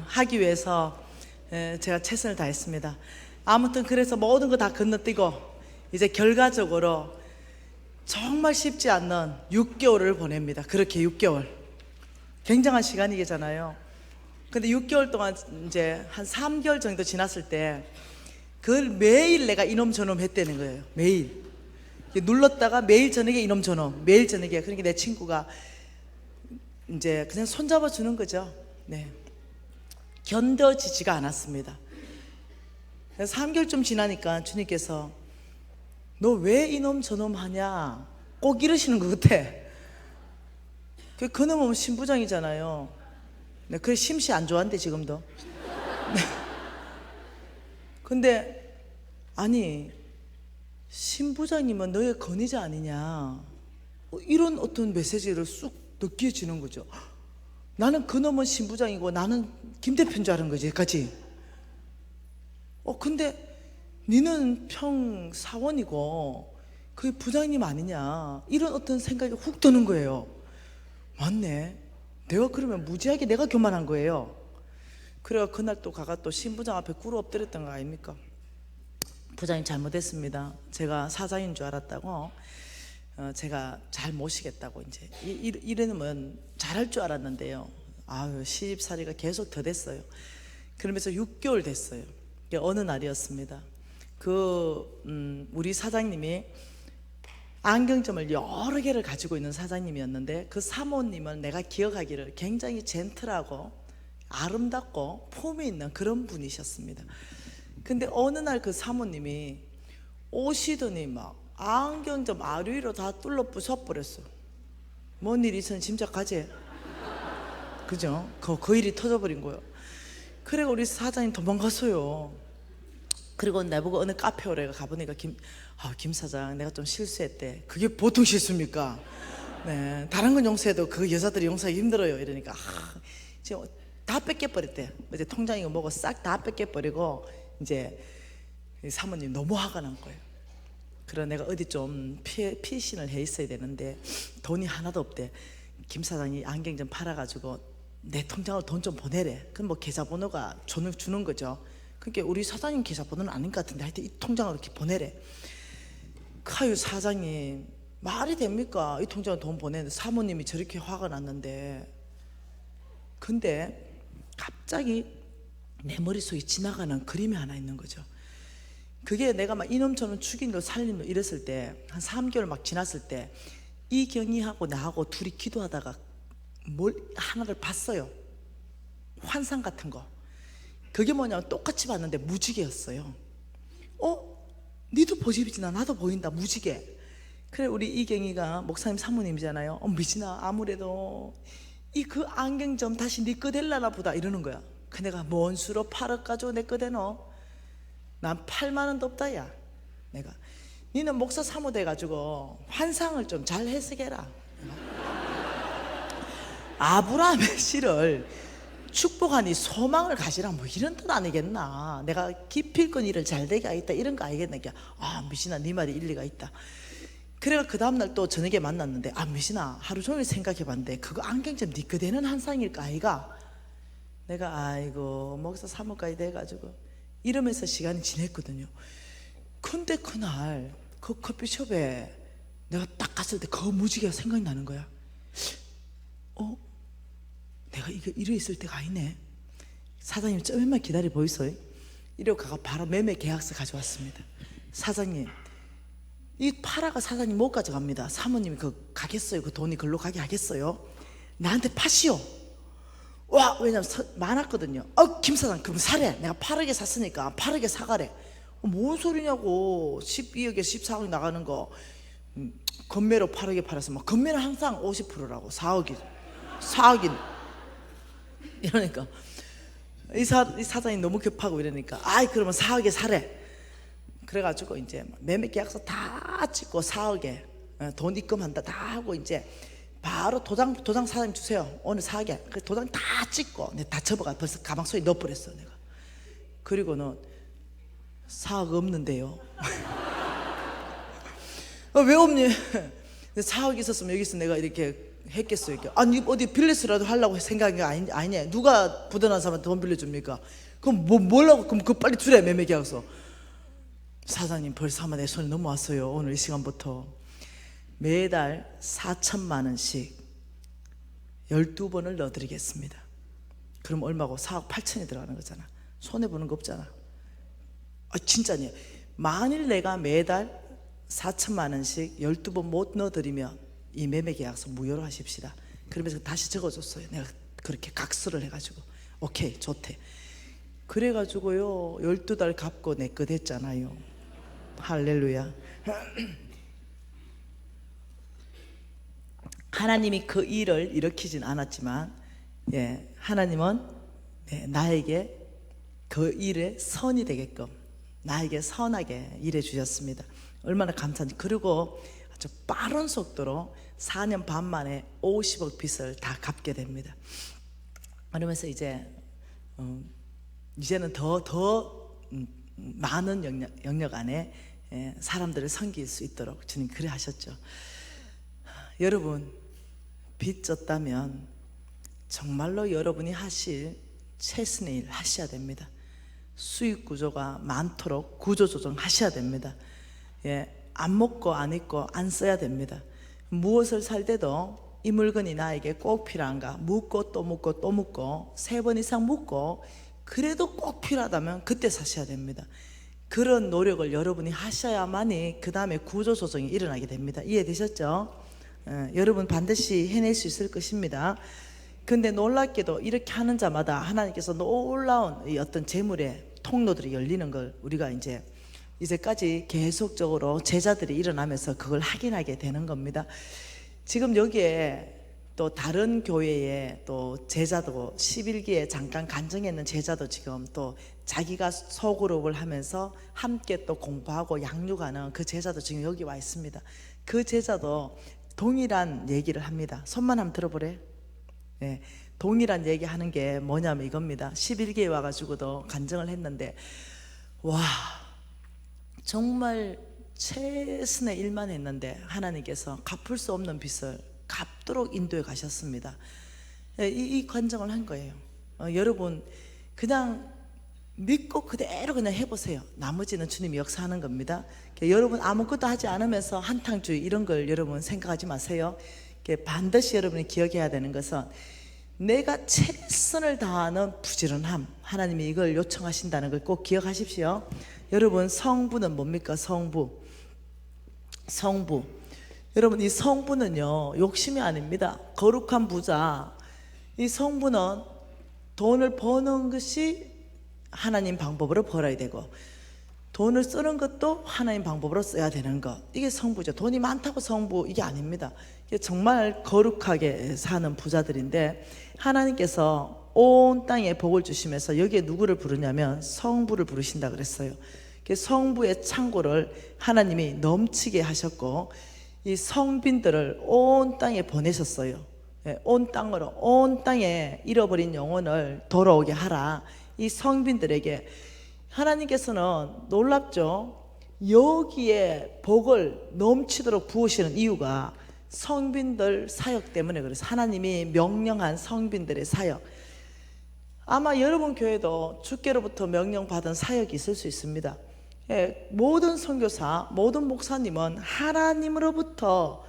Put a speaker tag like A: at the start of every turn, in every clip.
A: 하기 위해서 제가 최선을 다했습니다. 아무튼 그래서 모든 거 다 건너뛰고 이제 결과적으로 정말 쉽지 않는 6개월을 보냅니다. 그렇게 6개월 굉장한 시간이잖아요. 근데 6개월 동안 이제 한 3개월 정도 지났을 때 그걸 매일 내가 이놈 저놈 했다는 거예요. 매일 눌렀다가 매일 저녁에 이놈 저놈, 매일 저녁에. 그러니까 내 친구가 이제 그냥 손잡아 주는 거죠. 네. 견뎌지지가 않았습니다. 3개월쯤 지나니까 주님께서 너 왜 이놈 저놈 하냐 꼭 이러시는 것 같아. 그 놈은 신부장이잖아요. 네, 그래 심씨 안 좋아한대 지금도. 네. 근데 아니 신부장님은 너의 권위자 아니냐, 이런 어떤 메시지를 쑥 느껴지는 거죠. 나는 그놈은 신부장이고 나는 김 대표인 줄 아는 거지, 까지. 근데 니는 평사원이고 그게 부장님 아니냐, 이런 어떤 생각이 훅 드는 거예요. 맞네, 내가 그러면 무지하게 내가 교만한 거예요. 그래가 그날 또 가가 또 신부장 앞에 꿇어 엎드렸던 거 아닙니까? 부장님 잘못했습니다. 제가 사장인 줄 알았다고, 제가 잘 모시겠다고, 이제 이러면 잘할 줄 알았는데요. 아유, 시집살이가 계속 더 됐어요. 그러면서 6개월 됐어요. 어느 날이었습니다. 우리 사장님이 안경점을 여러 개를 가지고 있는 사장님이었는데, 그 사모님을 내가 기억하기를 굉장히 젠틀하고 아름답고 폼이 있는 그런 분이셨습니다. 근데 어느 날 그 사모님이 오시더니 막 안경점 아류위로 다 뚫려 부숴버렸어. 뭔 일이 있었는지 짐작하지? 그죠? 그 일이 터져버린 거예요. 그래 우리 사장님 도망갔어요. 그리고 나보고 어느 카페 오래 가보니까 김 사장 내가 좀 실수했대. 그게 보통 실수입니까? 네, 다른 건 용서해도 그 여자들이 용서하기 힘들어요. 이러니까 지금 다 뺏겨버렸대. 이제 통장이고 뭐고 싹 다 뺏겨버리고 이제 사모님 너무 화가 난 거예요. 그래 내가 어디 좀 피신을 해 있어야 되는데 돈이 하나도 없대. 김 사장이 안경 좀 팔아가지고 내 통장으로 돈 좀 보내래. 그럼 뭐 계좌번호가 주는 거죠. 그러니까 우리 사장님 계좌번호는 아닌 것 같은데 하여튼 이 통장으로 이렇게 보내래. 카유 사장님 말이 됩니까? 이 통장으로 돈 보내는데 사모님이 저렇게 화가 났는데. 근데 갑자기 내 머릿속에 지나가는 그림이 하나 있는 거죠. 그게 내가 막 이놈저놈 죽인 거 살린 거 이랬을 때, 한 3개월 막 지났을 때 이경희하고 나하고 둘이 기도하다가 하나를 봤어요. 환상 같은 거. 그게 뭐냐면 똑같이 봤는데 무지개였어요. 니도 보이지나 나도 보인다, 무지개. 그래 우리 이경희가 목사님 사모님이잖아요. 미진아 아무래도 그 안경점 다시 네 거 될라나 보다, 이러는 거야. 그 내가 뭔 수로 8억 가지고 내 거 되노? 난 8만 원도 없다 야. 내가 니는 목사 사모 돼가지고 환상을 좀 잘 해석해라. 아브라함의 씨를 축복하니 소망을 가지라, 뭐 이런 뜻 아니겠나. 내가 기필건 일을 잘 되게 하겠다 이런 거 아니겠나. 미신아 네 말이 일리가 있다. 그래가 그 다음날 또 저녁에 만났는데, 미신아 하루 종일 생각해봤는데 그거 안경점 네 거 되는 환상일까 아이가. 내가 아이고 목사 사모까지 돼가지고 이러면서 시간이 지냈거든요. 근데 그날 그 커피숍에 내가 딱 갔을 때 그 무지개가 생각이 나는 거야. 내가 이거 이래 있을 때가 아니네. 사장님 좀만 기다려 보이소이. 이러고 가가 바로 매매 계약서 가져왔습니다. 사장님 이 팔아가 사장님 못 가져갑니다. 사모님이 가겠어요. 그 돈이 글로 가게 하겠어요. 나한테 파시오. 왜냐면 많았거든요. 김 사장 그럼 사래. 내가 8억에 샀으니까 8억에 사가래. 뭔 소리냐고. 12억에 14억 나가는 거 건매로 8억에 팔아서 막 건매는 항상 50%라고. 4억이 이러니까 이 사장이 너무 급하고 이러니까 그러면 4억에 사래. 그래가지고 이제 매매 계약서 다 찍고 4억에 돈 입금한다 다 하고 이제 바로 도장 사장님 주세요. 오늘 4억에. 그 도장 다 찍고 내가 다 접어가 벌써 가방 속에 넣어버렸어 내가. 그리고는 4억 없는데요. 왜 없니? 4억 있었으면 여기서 내가 이렇게 했겠어요. 이렇게. 아니 어디 빌려서라도 하려고 생각한 게 아니냐. 누가 부도난 사람한테 돈 빌려줍니까? 그럼 뭐라고? 그럼 그 빨리 주래. 매매계약서. 사장님 벌써 아마 내 손에 넘어왔어요. 오늘 이 시간부터 매달 4천만 원씩 12번을 넣어드리겠습니다. 그럼 얼마고? 4억 8천이 들어가는 거잖아. 손해보는 거 없잖아. 진짜니. 만일 내가 매달 4천만 원씩 12번 못 넣어드리면 이 매매계약서 무효로 하십시다. 그러면서 다시 적어줬어요. 내가 그렇게 각서를 해가지고 오케이 좋대. 그래가지고요 12달 갚고 내 것 했잖아요. 할렐루야. 하나님이 그 일을 일으키진 않았지만 하나님은 나에게 그 일에 선이 되게끔 나에게 선하게 일해 주셨습니다. 얼마나 감사한지. 그리고 아주 빠른 속도로 4년 반 만에 50억 빚을 다 갚게 됩니다. 그러면서 이제는 더 많은 영역 안에 사람들을 섬길 수 있도록 주님 그래 하셨죠. 여러분 빚 졌다면 정말로 여러분이 하실 최선의 일 하셔야 됩니다. 수익 구조가 많도록 구조 조정 하셔야 됩니다. 안 먹고 안 입고 안 써야 됩니다. 무엇을 살 때도 이 물건이 나에게 꼭 필요한가 묻고 또 묻고 또 묻고 3번 이상 묻고 그래도 꼭 필요하다면 그때 사셔야 됩니다. 그런 노력을 여러분이 하셔야만이 그 다음에 구조 조정이 일어나게 됩니다. 이해되셨죠? 여러분 반드시 해낼 수 있을 것입니다. 근데 놀랍게도 이렇게 하는 자마다 하나님께서 놀라운 이 어떤 재물의 통로들이 열리는 걸 우리가 이제까지 계속적으로 제자들이 일어나면서 그걸 확인하게 되는 겁니다. 지금 여기에 또 다른 교회에 또 제자도 11기에 잠깐 간증했는 제자도 지금 또 자기가 소그룹을 하면서 함께 또 공부하고 양육하는 그 제자도 지금 여기 와 있습니다. 그 제자도 동일한 얘기를 합니다. 손만 한번 들어보래. 동일한 얘기 하는 게 뭐냐면 이겁니다. 11기에 와가지고도 간증을 했는데 와 정말 최선의 일만 했는데 하나님께서 갚을 수 없는 빚을 갚도록 인도해 가셨습니다. 이 간증을 한 거예요. 여러분 그냥 믿고 그대로 그냥 해보세요. 나머지는 주님이 역사하는 겁니다. 여러분 아무것도 하지 않으면서 한탕주의 이런 걸 여러분 생각하지 마세요. 반드시 여러분이 기억해야 되는 것은 내가 최선을 다하는 부지런함, 하나님이 이걸 요청하신다는 걸 꼭 기억하십시오. 여러분 성부는 뭡니까? 성부. 여러분 이 성부는요 욕심이 아닙니다. 거룩한 부자. 이 성부는 돈을 버는 것이 하나님 방법으로 벌어야 되고 돈을 쓰는 것도 하나님 방법으로 써야 되는 것, 이게 성부죠. 돈이 많다고 성부 이게 아닙니다. 이게 정말 거룩하게 사는 부자들인데 하나님께서 온 땅에 복을 주시면서 여기에 누구를 부르냐면 성부를 부르신다 그랬어요. 성부의 창고를 하나님이 넘치게 하셨고 이 성빈들을 온 땅에 보내셨어요. 온 땅으로, 온 땅에 잃어버린 영혼을 돌아오게 하라. 이 성빈들에게 하나님께서는 놀랍죠. 여기에 복을 넘치도록 부으시는 이유가 성빈들 사역 때문에 그래서 하나님이 명령한 성빈들의 사역. 아마 여러분 교회도 주께로부터 명령받은 사역이 있을 수 있습니다. 모든 선교사, 모든 목사님은 하나님으로부터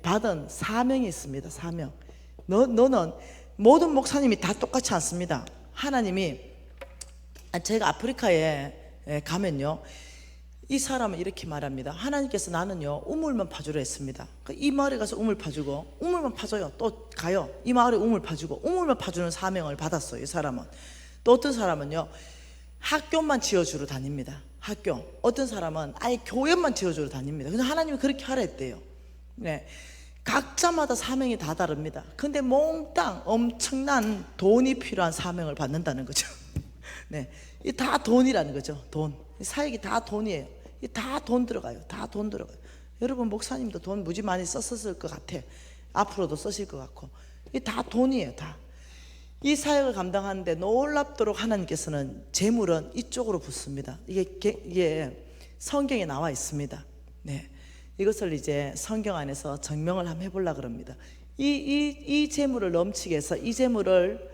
A: 받은 사명이 있습니다. 사명. 너는 모든 목사님이 다 똑같지 않습니다. 하나님이 제가 아프리카에 가면요 이 사람은 이렇게 말합니다. 하나님께서 나는요 우물만 파주려 했습니다. 이 마을에 가서 우물 파주고 우물만 파줘요. 또 가요. 이 마을에 우물 파주고 우물만 파주는 사명을 받았어요. 이 사람은. 또 어떤 사람은요 학교만 지어주러 다닙니다. 학교. 어떤 사람은 아예 교회만 지어주러 다닙니다. 근데 하나님이 그렇게 하라 했대요. 각자마다 사명이 다 다릅니다. 근데 몽땅 엄청난 돈이 필요한 사명을 받는다는 거죠. 이 다 돈이라는 거죠. 돈. 사역이 다 돈이에요. 이 다 돈 들어가요. 다 돈 들어가요. 여러분 목사님도 돈 무지 많이 썼을 것 같아. 앞으로도 쓰실 것 같고. 이 다 돈이에요. 다. 이 사역을 감당하는데 놀랍도록 하나님께서는 재물은 이쪽으로 붓습니다. 이게 성경에 나와 있습니다. 이것을 이제 성경 안에서 증명을 한번 해보려고 합니다. 이 재물을 넘치게 해서 이 재물을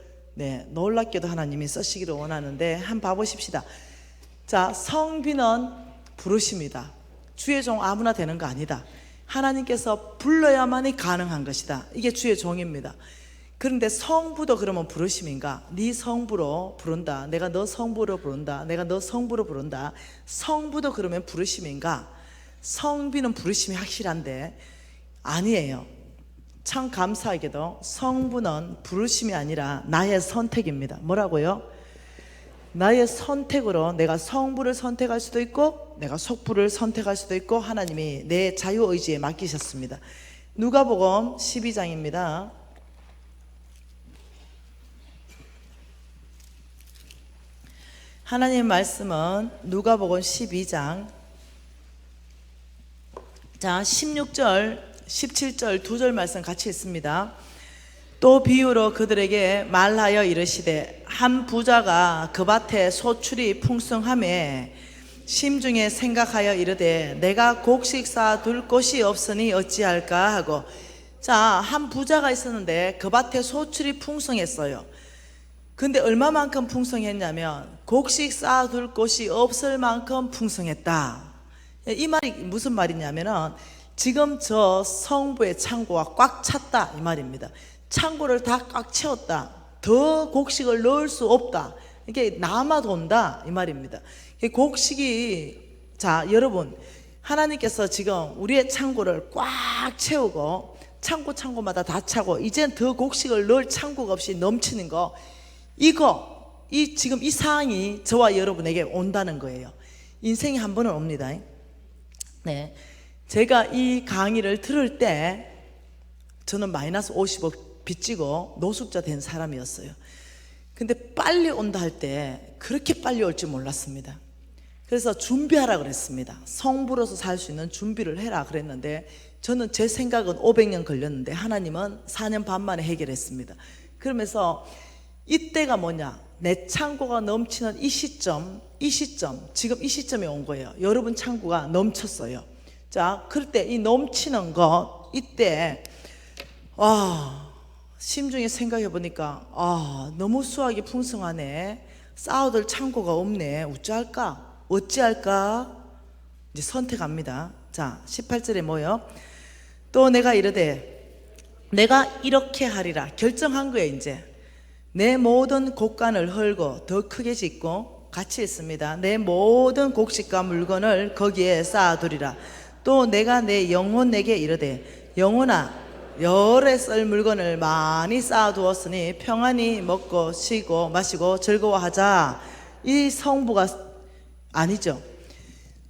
A: 놀랍게도 하나님이 쓰시기를 원하는데 한번 봐보십시다. 자, 성비는 부르심이다. 주의 종 아무나 되는 거 아니다. 하나님께서 불러야만이 가능한 것이다. 이게 주의 종입니다. 그런데 성부도 그러면 부르심인가? 네 성부로 부른다. 내가 너 성부로 부른다. 내가 너 성부로 부른다. 성부도 그러면 부르심인가? 성비는 부르심이 확실한데 아니에요. 참 감사하게도 성부는 부르심이 아니라 나의 선택입니다. 뭐라고요? 나의 선택으로 내가 성부를 선택할 수도 있고 내가 속부를 선택할 수도 있고 하나님이 내 자유의지에 맡기셨습니다. 누가복음 12장입니다. 하나님의 말씀은 누가복음 12장 자 16절 17절 두 절 말씀 같이 있습니다. 또 비유로 그들에게 말하여 이르시되 한 부자가 그 밭에 소출이 풍성하매 심중에 생각하여 이르되 내가 곡식 쌓아둘 곳이 없으니 어찌할까 하고 자 한 부자가 있었는데 그 밭에 소출이 풍성했어요. 근데 얼마만큼 풍성했냐면 곡식 쌓아둘 곳이 없을 만큼 풍성했다. 이 말이 무슨 말이냐면은 지금 저 성부의 창고가 꽉 찼다 이 말입니다. 창고를 다 꽉 채웠다. 더 곡식을 넣을 수 없다. 이게 남아 돈다 이 말입니다. 곡식이 자 여러분 하나님께서 지금 우리의 창고를 꽉 채우고 창고마다 다 차고 이젠 더 곡식을 넣을 창고가 없이 넘치는 거 이 지금 이 상황이 저와 여러분에게 온다는 거예요. 인생이 한 번은 옵니다. 네, 제가 이 강의를 들을 때 저는 마이너스 50억 빚지고 노숙자 된 사람이었어요. 근데 빨리 온다 할 때 그렇게 빨리 올 줄 몰랐습니다. 그래서 준비하라 그랬습니다. 성부로서 살 수 있는 준비를 해라 그랬는데 저는 제 생각은 500년 걸렸는데 하나님은 4년 반 만에 해결했습니다. 그러면서 이때가 뭐냐? 내 창고가 넘치는 이 시점 지금 이 시점에 온 거예요. 여러분 창고가 넘쳤어요. 자, 그럴 때 이 넘치는 것 이때 심중에 생각해 보니까 너무 수확이 풍성하네. 쌓아둘 창고가 없네. 어찌할까? 이제 선택합니다. 자, 18절에 뭐요? 또 내가 이르되 내가 이렇게 하리라. 결정한 거예요. 이제 내 모든 곡간을 헐고 더 크게 짓고 같이 있습니다. 내 모든 곡식과 물건을 거기에 쌓아두리라. 또 내가 내 영혼에게 이르되 영혼아 열에 썰 물건을 많이 쌓아두었으니 평안히 먹고 쉬고 마시고 즐거워하자. 이 성부가 아니죠.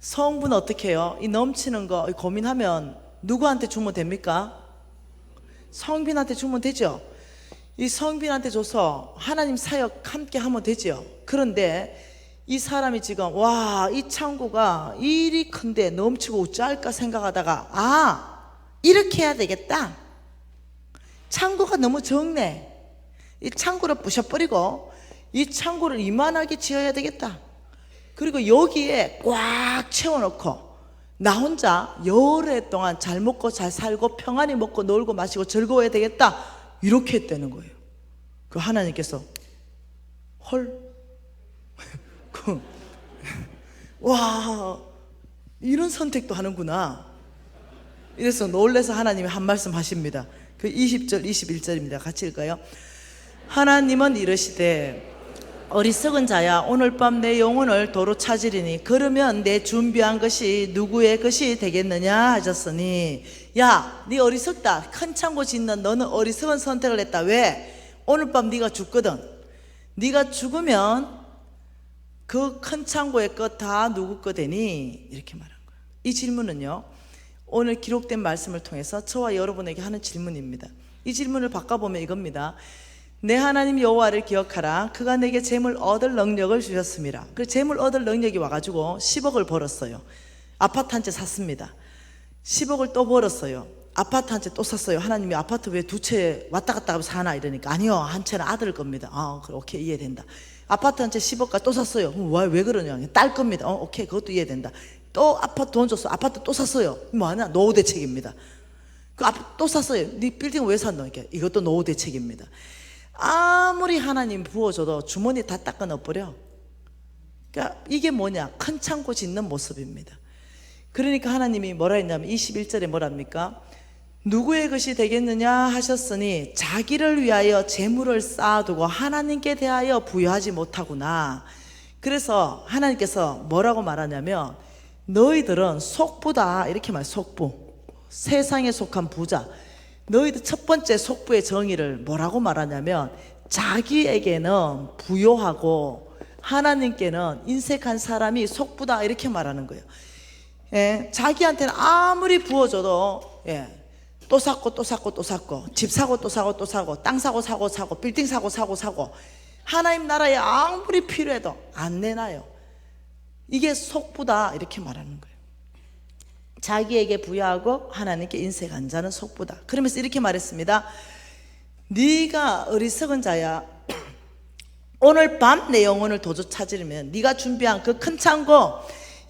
A: 성부는 어떻게 해요? 이 넘치는 거 고민하면 누구한테 주면 됩니까? 성빈한테 주면 되죠. 이 성빈한테 줘서 하나님 사역 함께 하면 되죠. 그런데 이 사람이 지금 이 창고가 이리 큰데 넘치고 어찌할까 생각하다가 이렇게 해야 되겠다. 창고가 너무 적네. 이 창고를 부셔버리고 이 창고를 이만하게 지어야 되겠다. 그리고 여기에 꽉 채워놓고 나 혼자 열흘 동안 잘 먹고 잘 살고 평안히 먹고 놀고 마시고 즐거워야 되겠다. 이렇게 했다는 거예요. 그 하나님께서 와 이런 선택도 하는구나. 이래서 놀라서 하나님이 한 말씀 하십니다. 그 20절 21절입니다. 같이 읽어요. 하나님은 이르시되 어리석은 자야 오늘 밤 내 영혼을 도로 찾으리니 그러면 내 준비한 것이 누구의 것이 되겠느냐 하셨으니 야, 네 어리석다. 큰 창고 짓는 너는 어리석은 선택을 했다. 왜? 오늘 밤 네가 죽거든. 네가 죽으면 그 큰 창고의 것 다 누구 거 되니? 이렇게 말한 거예요. 이 질문은요 오늘 기록된 말씀을 통해서 저와 여러분에게 하는 질문입니다. 이 질문을 바꿔보면 이겁니다. 내 하나님 여호와를 기억하라. 그가 내게 재물 얻을 능력을 주셨습니다. 그 재물 얻을 능력이 와가지고 10억을 벌었어요. 아파트 한 채 샀습니다. 10억을 또 벌었어요. 아파트 한 채 또 샀어요. 하나님이 아파트 왜 두 채 왔다 갔다 하면서 사나 이러니까 아니요, 한 채는 아들 겁니다. 그래, 오케이, 이해된다. 아파트 한 채 10억까지 또 샀어요. 왜 그러냐? 딸 겁니다. 오케이, 그것도 이해된다. 또 아파트 돈 줬어. 아파트 또 샀어요. 뭐하냐? 노후 대책입니다. 또 샀어요. 네 빌딩 왜 샀노? 이렇게. 이것도 노후 대책입니다. 아무리 하나님 부어줘도 주머니 다 닦아 넣어버려. 그러니까 이게 뭐냐? 큰 창고 짓는 모습입니다. 그러니까 하나님이 뭐라 했냐면 21절에 뭐랍니까? 누구의 것이 되겠느냐 하셨으니 자기를 위하여 재물을 쌓아두고 하나님께 대하여 부여하지 못하구나. 그래서 하나님께서 뭐라고 말하냐면 너희들은 속부다 이렇게 말해요. 속부. 세상에 속한 부자. 너희들 첫 번째 속부의 정의를 뭐라고 말하냐면 자기에게는 부요하고 하나님께는 인색한 사람이 속부다 이렇게 말하는 거예요. 예, 자기한테는 아무리 부어줘도 또 샀고 또 샀고 또 샀고 집 사고 또 사고 또 사고 땅 사고 사고 사고 빌딩 사고 사고 사고 하나님 나라에 아무리 필요해도 안 내놔요. 이게 속부다 이렇게 말하는 거예요. 자기에게 부여하고 하나님께 인색 안 자는 속부다. 그러면서 이렇게 말했습니다. 네가 어리석은 자야. 오늘 밤 내 영혼을 도저 찾으려면 네가 준비한 그 큰 창고,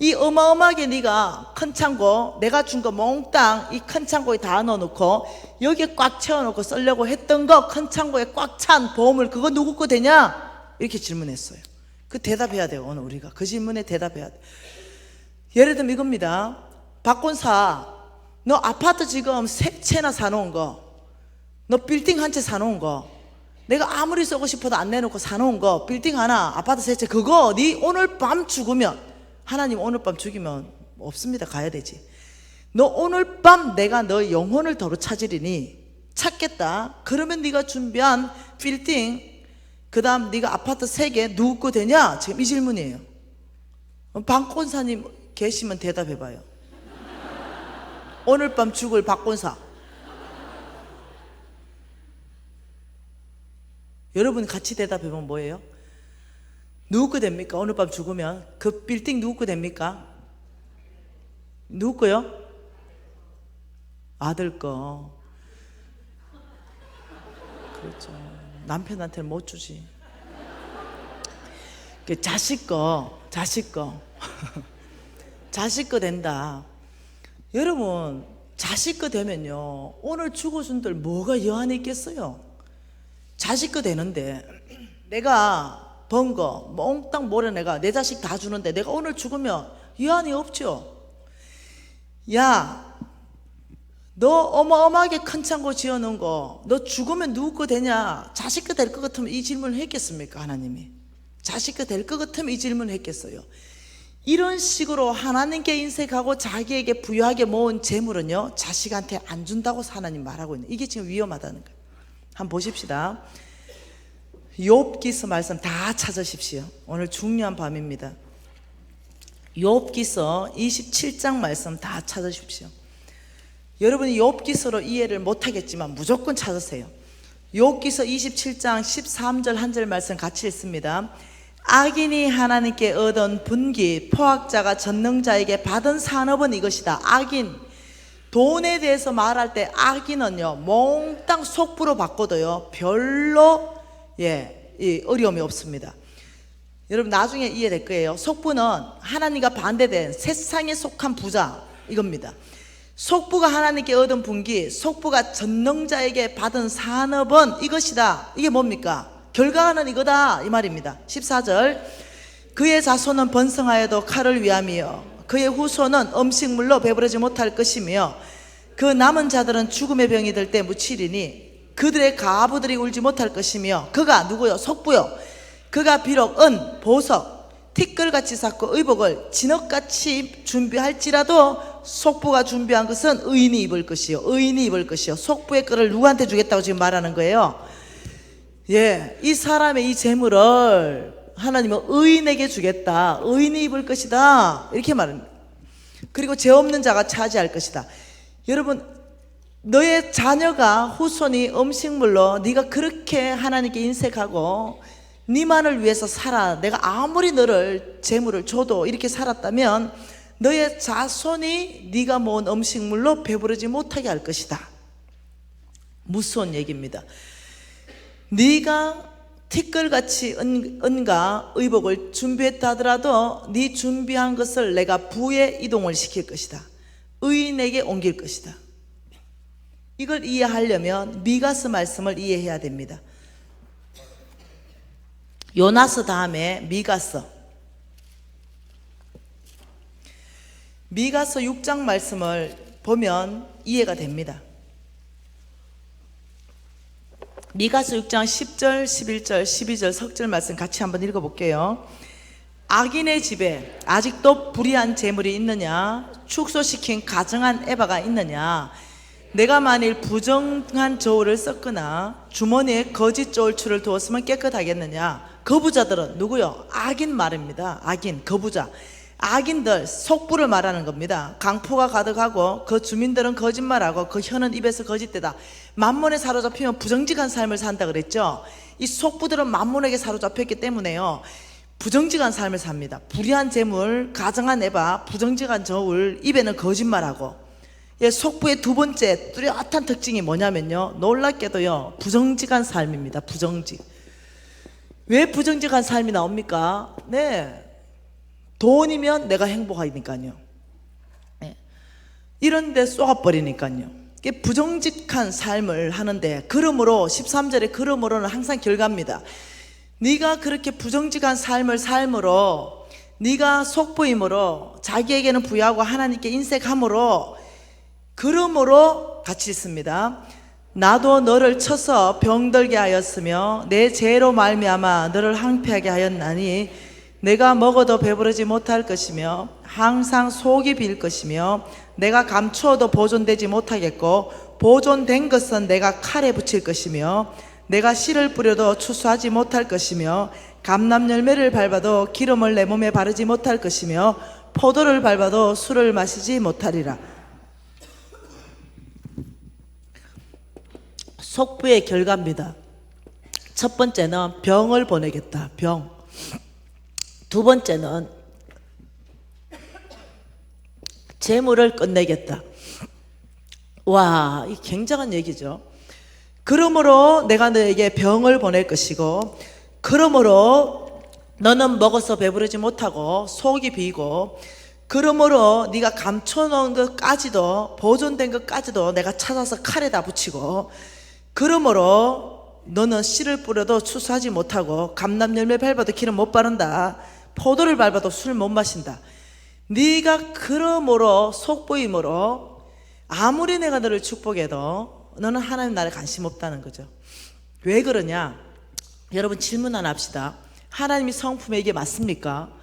A: 이 어마어마하게 네가 큰 창고, 내가 준 거 몽땅 이 큰 창고에 다 넣어놓고 여기에 꽉 채워놓고 쓰려고 했던 거 큰 창고에 꽉 찬 보물 그거 누구 거 되냐? 이렇게 질문했어요. 그 대답해야 돼요. 오늘 우리가 그 질문에 대답해야 돼. 예를 들면 이겁니다. 박권사, 너 아파트 지금 세 채나 사놓은 거, 너 빌딩 한 채 사놓은 거, 내가 아무리 쓰고 싶어도 안 내놓고 사놓은 거 빌딩 하나 아파트 세 채 그거 네 오늘 밤 죽으면, 하나님 오늘 밤 죽이면 없습니다. 가야 되지. 너 오늘 밤 내가 너 영혼을 도로 찾으리니 찾겠다. 그러면 네가 준비한 빌딩 그 다음 네가 아파트 3개 누구 거 되냐? 지금 이 질문이에요. 박권사님 계시면 대답해봐요. 오늘 밤 죽을 박권사. 여러분 같이 대답해보면 뭐예요? 누구 거 됩니까? 오늘 밤 죽으면 그 빌딩 누구 거 됩니까? 누구 거요? 아들 거. 그렇죠. 남편한테는 못 주지. 자식 거 자식 거 된다. 여러분 자식 거 되면요 오늘 죽어준들 뭐가 여한이 있겠어요? 자식 거 되는데 내가 번 거 몽땅 모래내가 내 자식 다 주는데 내가 오늘 죽으면 여한이 없죠. 야, 너 어마어마하게 큰 창고 지어놓은 거 너 죽으면 누구 거 되냐? 자식 거 될 것 같으면 이 질문을 했겠습니까? 하나님이 자식 거 될 것 같으면 이 질문을 했겠어요? 이런 식으로 하나님께 인색하고 자기에게 부유하게 모은 재물은요 자식한테 안 준다고 하나님 말하고 있는, 이게 지금 위험하다는 거예요. 한번 보십시다. 욥기서 말씀 다 찾으십시오. 오늘 중요한 밤입니다. 욥기서 27장 말씀 다 찾으십시오. 여러분이 욥기서로 이해를 못하겠지만 무조건 찾으세요. 욥기서 27장 13절 한 절 말씀 같이 읽습니다. 악인이 하나님께 얻은 분기, 포악자가 전능자에게 받은 산업은 이것이다. 악인, 돈에 대해서 말할 때 악인은요 몽땅 속부로 바꿔도요 별로 이 어려움이 없습니다. 여러분 나중에 이해될 거예요. 속부는 하나님과 반대된 세상에 속한 부자 이겁니다. 속부가 하나님께 얻은 분기, 속부가 전능자에게 받은 산업은 이것이다. 이게 뭡니까? 결과는 이거다 이 말입니다. 14절 그의 자손은 번성하여도 칼을 위함이요 그의 후손은 음식물로 배부르지 못할 것이며 그 남은 자들은 죽음의 병이 들 때 묻히리니 그들의 가부들이 울지 못할 것이며 그가 누구요? 속부요. 그가 비록 은, 보석, 티끌같이 쌓고 의복을 진흙같이 준비할지라도 속부가 준비한 것은 의인이 입을 것이요 의인이 입을 것이요 속부의 끈을 누구한테 주겠다고 지금 말하는 거예요? 이 사람의 이 재물을 하나님은 의인에게 주겠다. 의인이 입을 것이다. 이렇게 말합니다. 그리고 죄 없는 자가 차지할 것이다. 여러분, 너의 자녀가 후손이 음식물로 네가 그렇게 하나님께 인색하고 네만을 위해서 살아. 내가 아무리 너를 재물을 줘도 이렇게 살았다면 너의 자손이 네가 모은 음식물로 배부르지 못하게 할 것이다. 무서운 얘기입니다. 네가 티끌같이 은과 의복을 준비했다 하더라도 네 준비한 것을 내가 부에 이동을 시킬 것이다. 의인에게 옮길 것이다. 이걸 이해하려면 미가서 말씀을 이해해야 됩니다. 요나서 다음에 미가서. 미가서 6장 말씀을 보면 이해가 됩니다. 미가서 6장 10절, 11절, 12절 석절 말씀 같이 한번 읽어볼게요. 악인의 집에 아직도 불의한 재물이 있느냐? 축소시킨 가증한 에바가 있느냐? 내가 만일 부정한 저울을 썼거나 주머니에 거짓 저울추를 두었으면 깨끗하겠느냐? 거부자들은 누구요? 악인 말입니다. 악인, 거부자. 악인들, 속부를 말하는 겁니다. 강포가 가득하고 그 주민들은 거짓말하고 그 혀는 입에서 거짓되다. 만몬에 사로잡히면 부정직한 삶을 산다 그랬죠. 이 속부들은 만몬에게 사로잡혔기 때문에요, 부정직한 삶을 삽니다. 불의한 재물, 가증한 에바, 부정직한 저울, 입에는 거짓말하고. 예, 속부의 두 번째 뚜렷한 특징이 뭐냐면요, 놀랍게도요, 부정직한 삶입니다. 부정직. 왜 부정직한 삶이 나옵니까? 네, 돈이면 내가 행복하니까요. 네. 이런 데 쏘아버리니까요. 이게 부정직한 삶을 하는데, 그러므로 13절에 그러므로는 항상 결과입니다. 네가 그렇게 부정직한 삶을 삶으로, 네가 속부임으로, 자기에게는 부여하고 하나님께 인색함으로, 그러므로 같이 있습니다. 나도 너를 쳐서 병들게 하였으며 내 죄로 말미암아 너를 항폐하게 하였나니 내가 먹어도 배부르지 못할 것이며 항상 속이 빌 것이며 내가 감추어도 보존되지 못하겠고 보존된 것은 내가 칼에 붙일 것이며 내가 씨를 뿌려도 추수하지 못할 것이며 감람 열매를 밟아도 기름을 내 몸에 바르지 못할 것이며 포도를 밟아도 술을 마시지 못하리라. 속부의 결과입니다. 첫 번째는 병을 보내겠다. 병. 두 번째는 재물을 끝내겠다. 와, 이 굉장한 얘기죠. 그러므로 내가 너에게 병을 보낼 것이고, 그러므로 너는 먹어서 배부르지 못하고 속이 비고, 그러므로 네가 감춰놓은 것까지도, 보존된 것까지도 내가 찾아서 칼에다 붙이고, 그러므로 너는 씨를 뿌려도 추수하지 못하고 감람 열매 밟아도 기름 못 바른다. 포도를 밟아도 술 못 마신다. 네가 그러므로 속보임으로 아무리 내가 너를 축복해도 너는 하나님 나라에 관심 없다는 거죠. 왜 그러냐? 여러분 질문 하나 합시다. 하나님이 성품에 이게 맞습니까?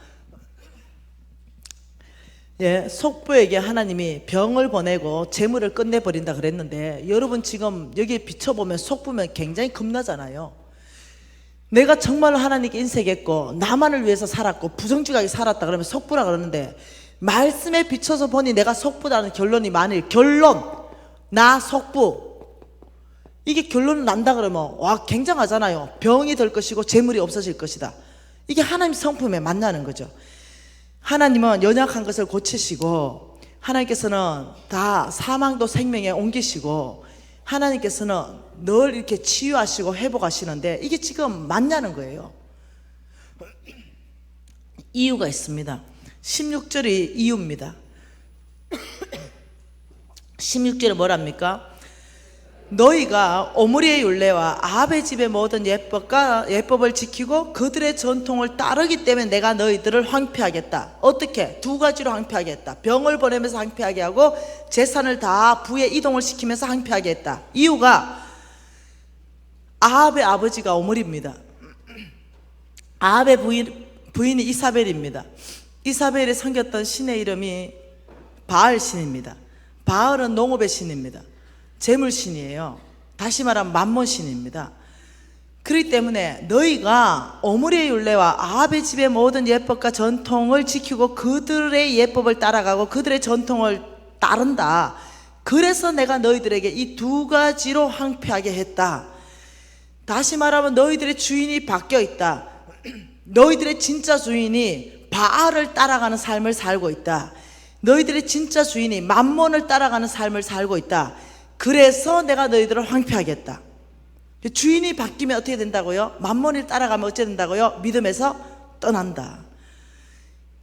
A: 예, 속부에게 하나님이 병을 보내고 재물을 끝내버린다 그랬는데, 여러분 지금 여기에 비춰보면 속부면 굉장히 겁나잖아요. 내가 정말로 하나님께 인색했고 나만을 위해서 살았고 부정직하게 살았다 그러면 속부라 그러는데, 말씀에 비춰서 보니 내가 속부다는 결론이 만일 결론, 나 속부, 이게 결론은 난다 그러면 와, 굉장하잖아요. 병이 될 것이고 재물이 없어질 것이다. 이게 하나님 성품에 맞냐는 거죠. 하나님은 연약한 것을 고치시고, 하나님께서는 다 사망도 생명에 옮기시고, 하나님께서는 늘 이렇게 치유하시고 회복하시는데 이게 지금 맞냐는 거예요. 이유가 있습니다. 16절이 이유입니다. 16절에 뭐랍니까? 너희가 오므리의 율례와 아합의 집의 모든 예법을 지키고 그들의 전통을 따르기 때문에 내가 너희들을 황폐하겠다. 어떻게? 두 가지로 황폐하겠다. 병을 보내면서 황폐하게 하고 재산을 다 부에 이동을 시키면서 황폐하게 했다. 이유가 아합의 아버지가 오므리입니다. 아합의 부인이 이사벨입니다. 이사벨이 섬겼던 신의 이름이 바알신입니다. 바알은 농업의 신입니다. 재물신이에요. 다시 말하면 만몬신입니다. 그렇기 때문에 너희가 오므리의 율례와 아합의 집의 모든 예법과 전통을 지키고 그들의 예법을 따라가고 그들의 전통을 따른다. 그래서 내가 너희들에게 이 두 가지로 황폐하게 했다. 다시 말하면 너희들의 주인이 바뀌어 있다. 너희들의 진짜 주인이 바알을 따라가는 삶을 살고 있다. 너희들의 진짜 주인이 만몬을 따라가는 삶을 살고 있다. 그래서 내가 너희들을 황폐하겠다. 주인이 바뀌면 어떻게 된다고요? 만몬을 따라가면 어떻게 된다고요? 믿음에서 떠난다.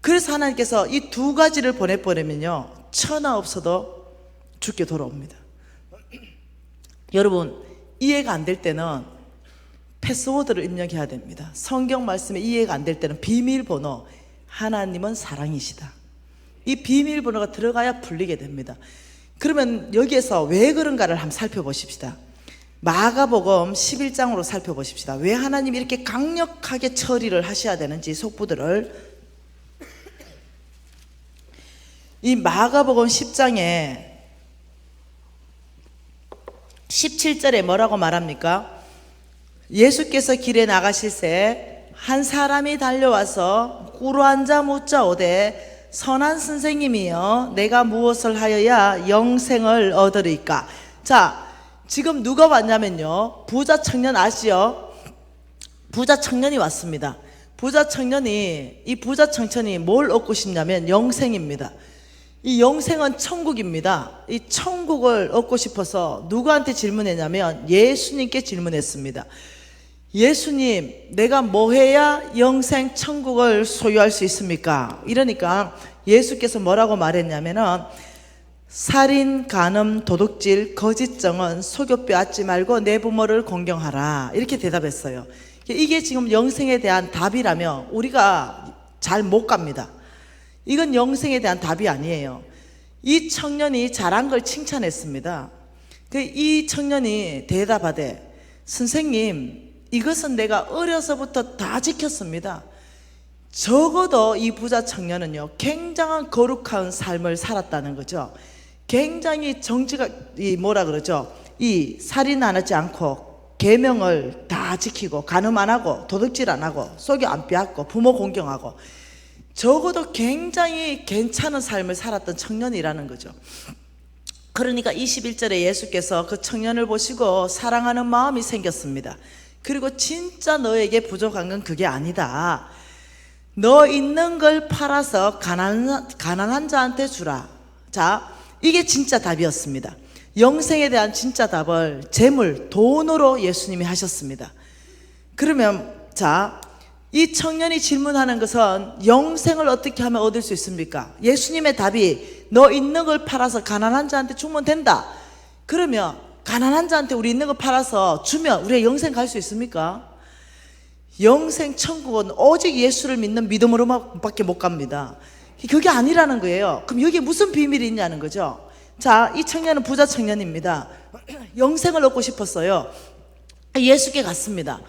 A: 그래서 하나님께서 이 두 가지를 보내버리면요, 천하 없어도 죽게 돌아옵니다. 여러분, 이해가 안 될 때는 패스워드를 입력해야 됩니다. 성경 말씀에 이해가 안 될 때는 비밀번호, 하나님은 사랑이시다, 이 비밀번호가 들어가야 풀리게 됩니다. 그러면 여기에서 왜 그런가를 한번 살펴보십시다. 마가복음 11장으로 살펴보십시다. 왜 하나님이 이렇게 강력하게 처리를 하셔야 되는지 속부들을. 이 마가복음 10장에 17절에 뭐라고 말합니까? 예수께서 길에 나가실새 한 사람이 달려와서 꿇어앉아 묻자오되 선한 선생님이여 내가 무엇을 하여야 영생을 얻으리까? 자, 지금 누가 왔냐면요, 부자 청년 아시죠? 부자 청년이 왔습니다. 이 부자 청년이 뭘 얻고 싶냐면 영생입니다. 이 영생은 천국입니다. 이 천국을 얻고 싶어서 누구한테 질문했냐면 예수님께 질문했습니다. 예수님, 내가 뭐 해야 영생 천국을 소유할 수 있습니까? 이러니까 예수께서 뭐라고 말했냐면은 살인, 간음, 도둑질, 거짓정언, 속여 빼앗지 말고 내 부모를 공경하라, 이렇게 대답했어요. 이게 지금 영생에 대한 답이라면 우리가 잘 못 갑니다. 이건 영생에 대한 답이 아니에요. 이 청년이 잘한 걸 칭찬했습니다. 이 청년이 대답하되 선생님, 이것은 내가 어려서부터 다 지켰습니다. 적어도 이 부자 청년은요, 굉장한 거룩한 삶을 살았다는 거죠. 굉장히 정지가, 이 살인 안 하지 않고 계명을 다 지키고 간음 안 하고 도둑질 안 하고 속여 안 빼앗고 부모 공경하고 적어도 굉장히 괜찮은 삶을 살았던 청년이라는 거죠. 그러니까 21절에 예수께서 그 청년을 보시고 사랑하는 마음이 생겼습니다. 그리고 진짜 너에게 부족한 건 그게 아니다. 너 있는 걸 팔아서 가난한 자한테 주라. 자, 이게 진짜 답이었습니다. 영생에 대한 진짜 답을 재물, 돈으로 예수님이 하셨습니다. 그러면 자, 이 청년이 질문하는 것은 영생을 어떻게 하면 얻을 수 있습니까? 예수님의 답이 너 있는 걸 팔아서 가난한 자한테 주면 된다. 그러면 가난한 자한테 우리 있는 걸 팔아서 주면 우리가 영생 갈 수 있습니까? 영생 천국은 오직 예수를 믿는 믿음으로밖에 못 갑니다. 그게 아니라는 거예요. 그럼 여기에 무슨 비밀이 있냐는 거죠. 자, 이 청년은 부자 청년입니다. 영생을 얻고 싶었어요. 예수께 갔습니다.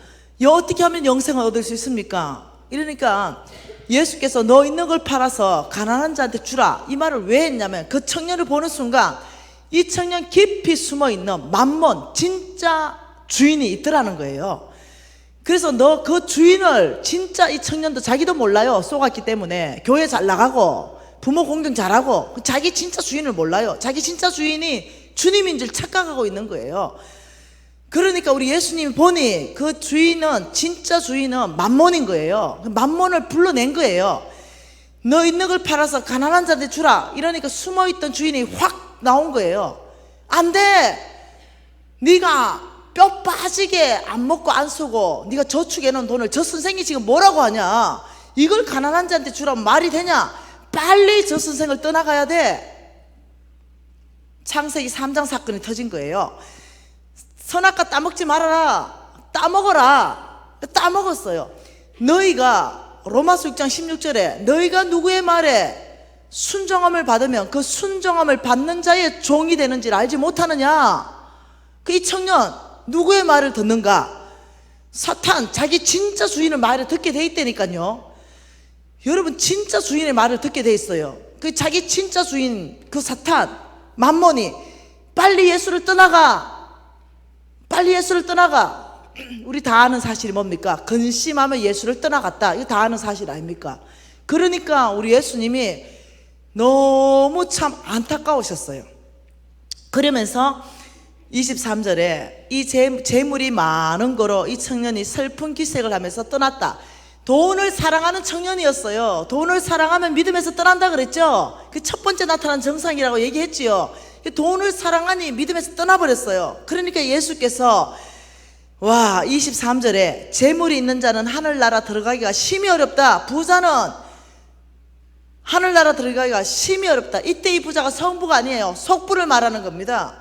A: 어떻게 하면 영생을 얻을 수 있습니까? 이러니까 예수께서 너 있는 걸 팔아서 가난한 자한테 주라, 이 말을 왜 했냐면 그 청년을 보는 순간 이 청년 깊이 숨어있는 만몬, 진짜 주인이 있더라는 거예요. 그래서 너 그 주인을, 진짜 이 청년도 자기도 몰라요. 속았기 때문에 교회 잘 나가고 부모 공경 잘하고 자기 진짜 주인을 몰라요. 자기 진짜 주인이 주님인 줄 착각하고 있는 거예요. 그러니까 우리 예수님이 보니 그 주인은, 진짜 주인은 만몬인 거예요. 만몬을 불러낸 거예요. 너 있는 걸 팔아서 가난한 자한테 주라. 이러니까 숨어있던 주인이 확 나온 거예요. 안 돼. 네가 뼈 빠지게 안 먹고 안 쓰고 네가 저축해놓은 돈을 저 선생이 지금 뭐라고 하냐, 이걸 가난한 자한테 주라면 말이 되냐, 빨리 저 선생을 떠나가야 돼. 창세기 3장 사건이 터진 거예요. 선악과 따먹지 말아라. 따먹어라. 따먹었어요. 너희가 로마서 6장 16절에 너희가 누구의 말에 순종함을 받으면 그 순종함을 받는 자의 종이 되는지를 알지 못하느냐. 이 청년 누구의 말을 듣는가? 사탄, 자기 진짜 주인의 말을 듣게 돼 있다니까요. 여러분, 진짜 주인의 말을 듣게 돼 있어요. 그 자기 진짜 주인, 그 사탄, 만몬이 빨리 예수를 떠나가. 빨리 예수를 떠나가. 우리 다 아는 사실이 뭡니까? 근심하면 예수를 떠나갔다. 이거 다 아는 사실 아닙니까? 그러니까 우리 예수님이 너무 참 안타까우셨어요. 그러면서 23절에 이 재물이 많은 거로 이 청년이 슬픈 기색을 하면서 떠났다. 돈을 사랑하는 청년이었어요. 돈을 사랑하면 믿음에서 떠난다 그랬죠. 그 첫 번째 나타난 정상이라고 얘기했지요. 돈을 사랑하니 믿음에서 떠나버렸어요. 그러니까 예수께서 23절에 재물이 있는 자는 하늘나라 들어가기가 심히 어렵다. 부자는 하늘나라 들어가기가 심히 어렵다. 이때 이 부자가 성부가 아니에요. 속부를 말하는 겁니다.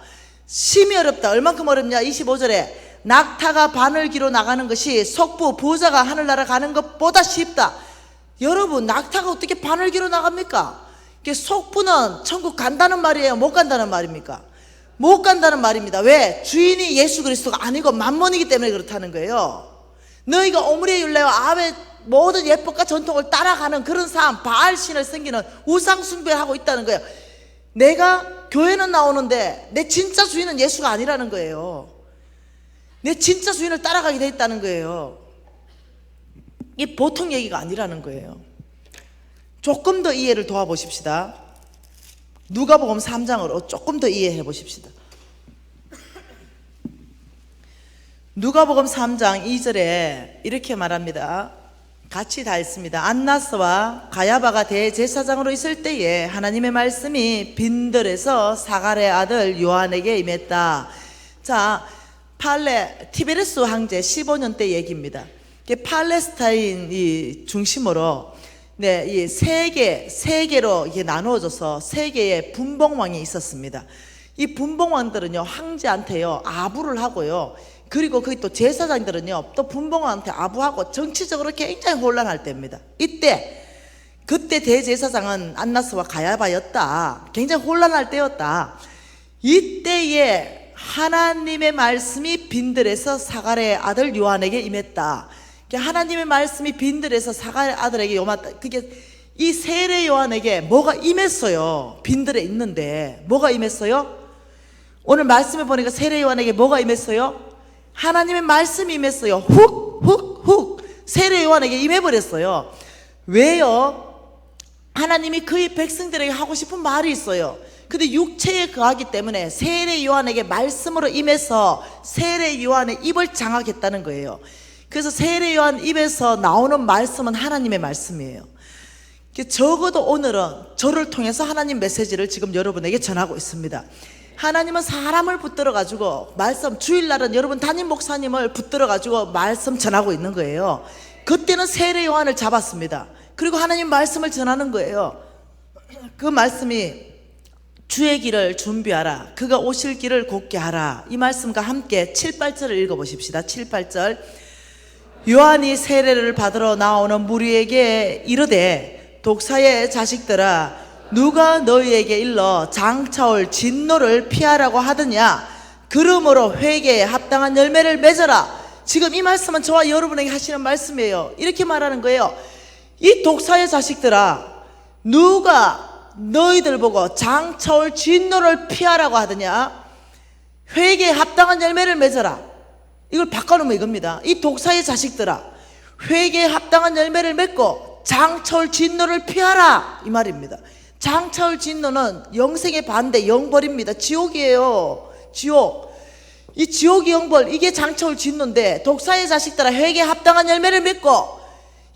A: 심히 어렵다. 얼만큼 어렵냐? 25절에 낙타가 바늘기로 나가는 것이 속부 부자가 하늘나라 가는 것보다 쉽다. 여러분, 낙타가 어떻게 바늘기로 나갑니까? 속부는 천국 간다는 말이에요? 못 간다는 말입니까? 못 간다는 말입니다. 왜? 주인이 예수 그리스도가 아니고 만몬이기 때문에 그렇다는 거예요. 너희가 오므리의 율례와 아합의 모든 예법과 전통을 따라가는 그런 삶, 바알신을 섬기는 우상 숭배를 하고 있다는 거예요. 내가 교회는 나오는데 내 진짜 주인은 예수가 아니라는 거예요. 내 진짜 주인을 따라가게 돼 있다는 거예요. 이게 보통 얘기가 아니라는 거예요. 조금 더 이해를 도와보십시다. 누가복음 3장으로 조금 더 이해해 보십시다. 누가복음 3장 2절에 이렇게 말합니다. 같이 다 읽습니다. 안나스와 가야바가 대제사장으로 있을 때에 하나님의 말씀이 빈들에서 사갈의 아들 요한에게 임했다. 자, 티베리스 황제 15년 때 얘기입니다. 팔레스타인이 중심으로 이 세계로 이게 나누어져서 세 개의 분봉왕이 있었습니다. 이 분봉왕들은요, 황제한테요 아부를 하고요, 그리고 거기 또 제사장들은요 또 분봉왕한테 아부하고 정치적으로 굉장히 혼란할 때입니다. 그때 대제사장은 안나스와 가야바였다. 굉장히 혼란할 때였다. 이때에 하나님의 말씀이 빈들에서 사갈의 아들 요한에게 임했다. 하나님의 말씀이 빈들에서 사갈의 아들에게 임했다. 그게 이 세례 요한에게 뭐가 임했어요. 빈들에 있는데 뭐가 임했어요? 오늘 말씀에 보니까 세례 요한에게 뭐가 임했어요? 하나님의 말씀이 임했어요. 훅 세례 요한에게 임해버렸어요. 왜요? 하나님이 그의 백성들에게 하고 싶은 말이 있어요. 근데 육체에 거하기 때문에 세례 요한에게 말씀으로 임해서 세례 요한의 입을 장악했다는 거예요. 그래서 세례 요한 입에서 나오는 말씀은 하나님의 말씀이에요. 적어도 오늘은 저를 통해서 하나님 메시지를 지금 여러분에게 전하고 있습니다. 하나님은 사람을 붙들어 가지고 말씀, 주일날은 여러분 담임 목사님을 붙들어 가지고 말씀 전하고 있는 거예요. 그때는 세례 요한을 잡았습니다. 그리고 하나님 말씀을 전하는 거예요. 그 말씀이 주의 길을 준비하라, 그가 오실 길을 곧게 하라. 이 말씀과 함께 7, 8절을 읽어보십시다. 7, 8절. 요한이 세례를 받으러 나오는 무리에게 이르되 독사의 자식들아, 누가 너희에게 일러 장차올 진노를 피하라고 하더냐? 그러므로 회개에 합당한 열매를 맺어라. 지금 이 말씀은 저와 여러분에게 하시는 말씀이에요. 이렇게 말하는 거예요. 이 독사의 자식들아, 누가 너희들 보고 장차올 진노를 피하라고 하더냐? 회개에 합당한 열매를 맺어라. 이걸 바꿔놓으면 이겁니다. 이 독사의 자식들아, 회개에 합당한 열매를 맺고 장차올 진노를 피하라, 이 말입니다. 장차올 진노는 영생의 반대, 영벌입니다. 지옥이에요. 지옥. 이 지옥이 영벌, 이게 장차올 진노인데, 독사의 자식들아 회개에 합당한 열매를 맺고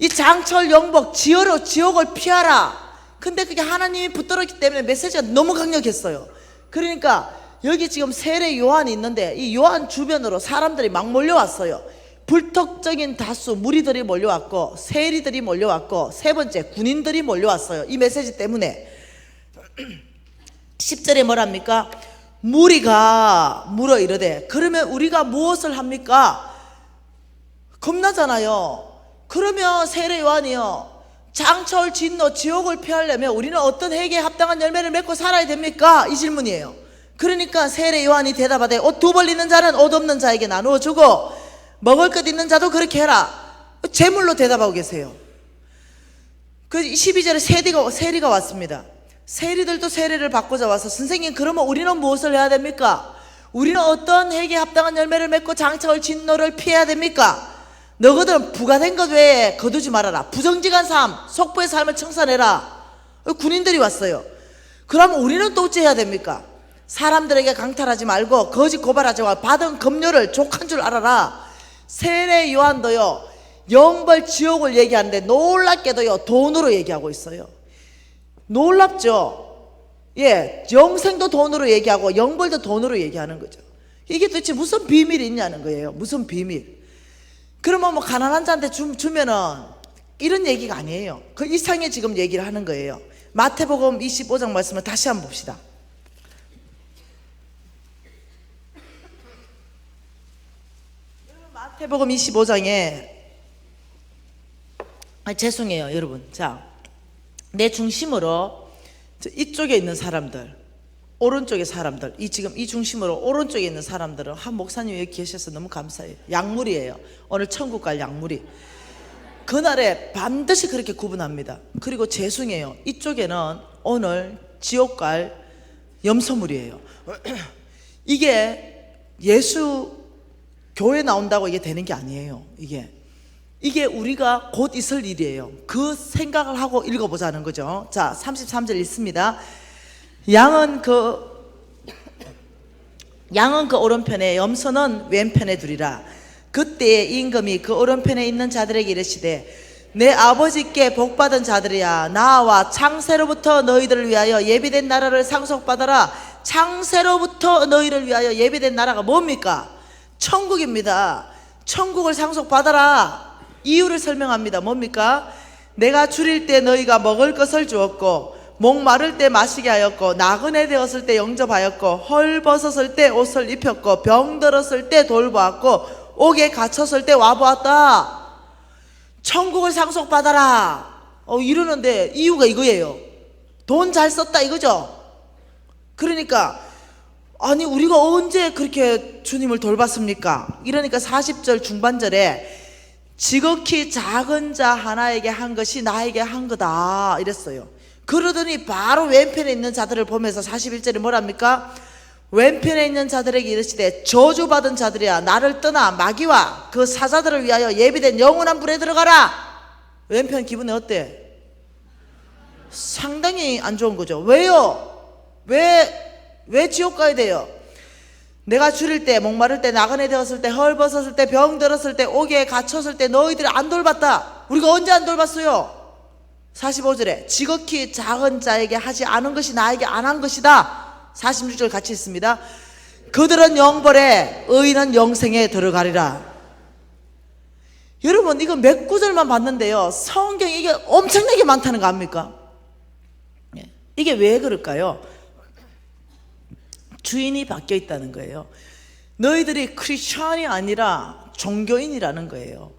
A: 이 장차올 영벌, 지옥을 피하라. 근데 그게 하나님이 붙들었기 때문에 메시지가 너무 강력했어요. 그러니까 여기 지금 세례 요한이 있는데 이 요한 주변으로 사람들이 막 몰려왔어요. 불특정인 다수 무리들이 몰려왔고, 세리들이 몰려왔고, 세 번째 군인들이 몰려왔어요. 이 메시지 때문에. 10절에 뭐랍니까? 무리가 물어 이르되, 그러면 우리가 무엇을 합니까? 겁나잖아요. 그러면 세례 요한이요, 장차올 진노 지옥을 피하려면 우리는 어떤 회개에 합당한 열매를 맺고 살아야 됩니까? 이 질문이에요. 그러니까 세례 요한이 대답하되 옷 두 벌 있는 자는 옷 없는 자에게 나누어 주고 먹을 것 있는 자도 그렇게 해라. 제물로 대답하고 계세요. 그 12절에 세리가 왔습니다. 세리들도 세례를 받고자 와서, 선생님 그러면 우리는 무엇을 해야 됩니까? 우리는 어떤 회개에 합당한 열매를 맺고 장차올 진노를 피해야 됩니까? 너희들은 부가된 것 외에 거두지 말아라. 부정직한 삶, 속부의 삶을 청산해라. 군인들이 왔어요. 그러면 우리는 또 어찌 해야 됩니까? 사람들에게 강탈하지 말고 거짓 고발하지 말고 받은 급료를 족한 줄 알아라. 세례 요한도요, 영벌 지옥을 얘기하는데 놀랍게도요 돈으로 얘기하고 있어요. 놀랍죠? 예, 영생도 돈으로 얘기하고 영벌도 돈으로 얘기하는 거죠. 이게 도대체 무슨 비밀이 있냐는 거예요. 무슨 비밀. 그러면 뭐 가난한 자한테 주면은 이런 얘기가 아니에요. 그 이상의 지금 얘기를 하는 거예요. 마태복음 25장 말씀을 다시 한번 봅시다. 마태복음 25장에 죄송해요 여러분. 자, 내 중심으로 이쪽에 있는 사람들, 오른쪽에 사람들, 지금 이 중심으로 오른쪽에 있는 사람들은 한 목사님 여기 계셔서 너무 감사해요. 약물이에요. 오늘 천국 갈 약물이. 그날에 반드시 그렇게 구분합니다. 그리고 죄송해요, 이쪽에는 오늘 지옥 갈 염소물이에요. 이게 예수 교회 나온다고 이게 되는 게 아니에요. 이게 우리가 곧 있을 일이에요. 그 생각을 하고 읽어보자는 거죠. 자, 33절 읽습니다. 양은 그 오른편에, 염소는 왼편에 두리라. 그때에 임금이 그 오른편에 있는 자들에게 이르시되, 내 아버지께 복받은 자들이야, 나와 창세로부터 너희들을 위하여 예비된 나라를 상속받아라. 창세로부터 너희를 위하여 예비된 나라가 뭡니까? 천국입니다. 천국을 상속받아라. 이유를 설명합니다. 뭡니까? 내가 줄일 때 너희가 먹을 것을 주었고, 목 마를 때 마시게 하였고, 나그네 되었을 때 영접하였고, 헐벗었을 때 옷을 입혔고, 병들었을 때 돌보았고, 옥에 갇혔을 때 와보았다. 천국을 상속받아라 이러는데 이유가 이거예요. 돈 잘 썼다 이거죠. 그러니까 아니 우리가 언제 그렇게 주님을 돌봤습니까? 이러니까 40절 중반절에 지극히 작은 자 하나에게 한 것이 나에게 한 거다 이랬어요. 그러더니 바로 왼편에 있는 자들을 보면서 41절에 뭐랍니까? 왼편에 있는 자들에게 이르시되, 저주받은 자들이야, 나를 떠나 마귀와 그 사자들을 위하여 예비된 영원한 불에 들어가라. 왼편 기분이 어때? 상당히 안 좋은 거죠. 왜요? 왜 지옥 가야 돼요? 내가 줄일 때, 목마를 때, 나그네 되었을 때, 헐벗었을 때, 병들었을 때, 옥에 갇혔을 때 너희들이 안 돌봤다. 우리가 언제 안 돌봤어요? 45절에 지극히 작은 자에게 하지 않은 것이 나에게 안 한 것이다. 46절 같이 있습니다. 그들은 영벌에, 의인은 영생에 들어가리라. 여러분 이거 몇 구절만 봤는데요, 성경이 이게 엄청나게 많다는 거 압니까? 이게 왜 그럴까요? 주인이 바뀌어 있다는 거예요. 너희들이 크리스천이 아니라 종교인이라는 거예요.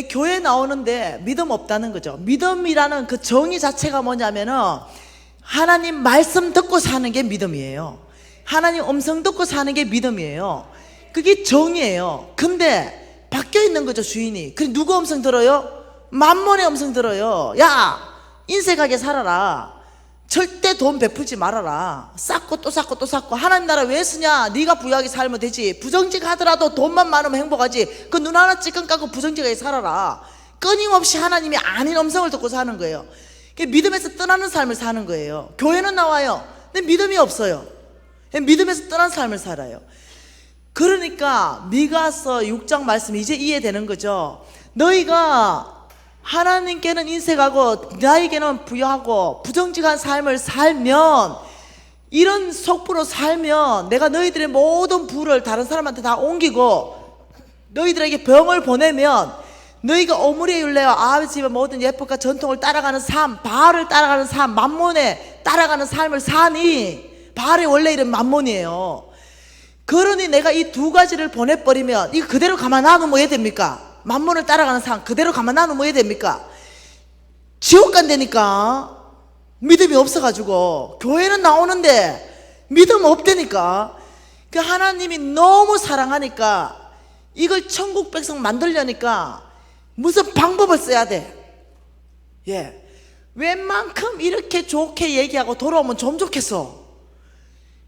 A: 교회 나오는데 믿음 없다는 거죠. 믿음이라는 그 정의 자체가 뭐냐면은 하나님 말씀 듣고 사는 게 믿음이에요. 하나님 음성 듣고 사는 게 믿음이에요. 그게 정의예요. 근데 바뀌어 있는 거죠, 주인이. 그래 누구 음성 들어요? 만몬의 음성 들어요. 야, 인색하게 살아라. 절대 돈 베풀지 말아라. 쌓고 또 쌓고 또 쌓고. 하나님 나라 왜 쓰냐? 네가 부유하게 살면 되지. 부정직하더라도 돈만 많으면 행복하지. 그 눈 하나 찌끈 까고 부정직하게 살아라. 끊임없이 하나님이 아닌 음성을 듣고 사는 거예요. 믿음에서 떠나는 삶을 사는 거예요. 교회는 나와요. 근데 믿음이 없어요. 믿음에서 떠난 삶을 살아요. 그러니까 미가서 6장 말씀 이제 이해되는 거죠. 너희가 하나님께는 인색하고 나에게는 부유하고 부정직한 삶을 살면, 이런 속부로 살면 내가 너희들의 모든 부를 다른 사람한테 다 옮기고 너희들에게 병을 보내면, 너희가 오므리에 율례와 아버지 집의 모든 예법과 전통을 따라가는 삶, 바알을 따라가는 삶, 만몬에 따라가는 삶을 사니, 바알의 원래 이름 만몬이에요. 그러니 내가 이 두 가지를 보내버리면 이거 그대로 가만 놔두면 뭐 해야 됩니까? 만몬을 따라가는 삶 그대로 가만 놔두면 뭐 해야 됩니까? 지옥 간다니까. 믿음이 없어가지고. 교회는 나오는데 믿음 없다니까. 그 하나님이 너무 사랑하니까 이걸 천국 백성 만들려니까 무슨 방법을 써야 돼. 웬만큼 이렇게 좋게 얘기하고 돌아오면 좀 좋겠어.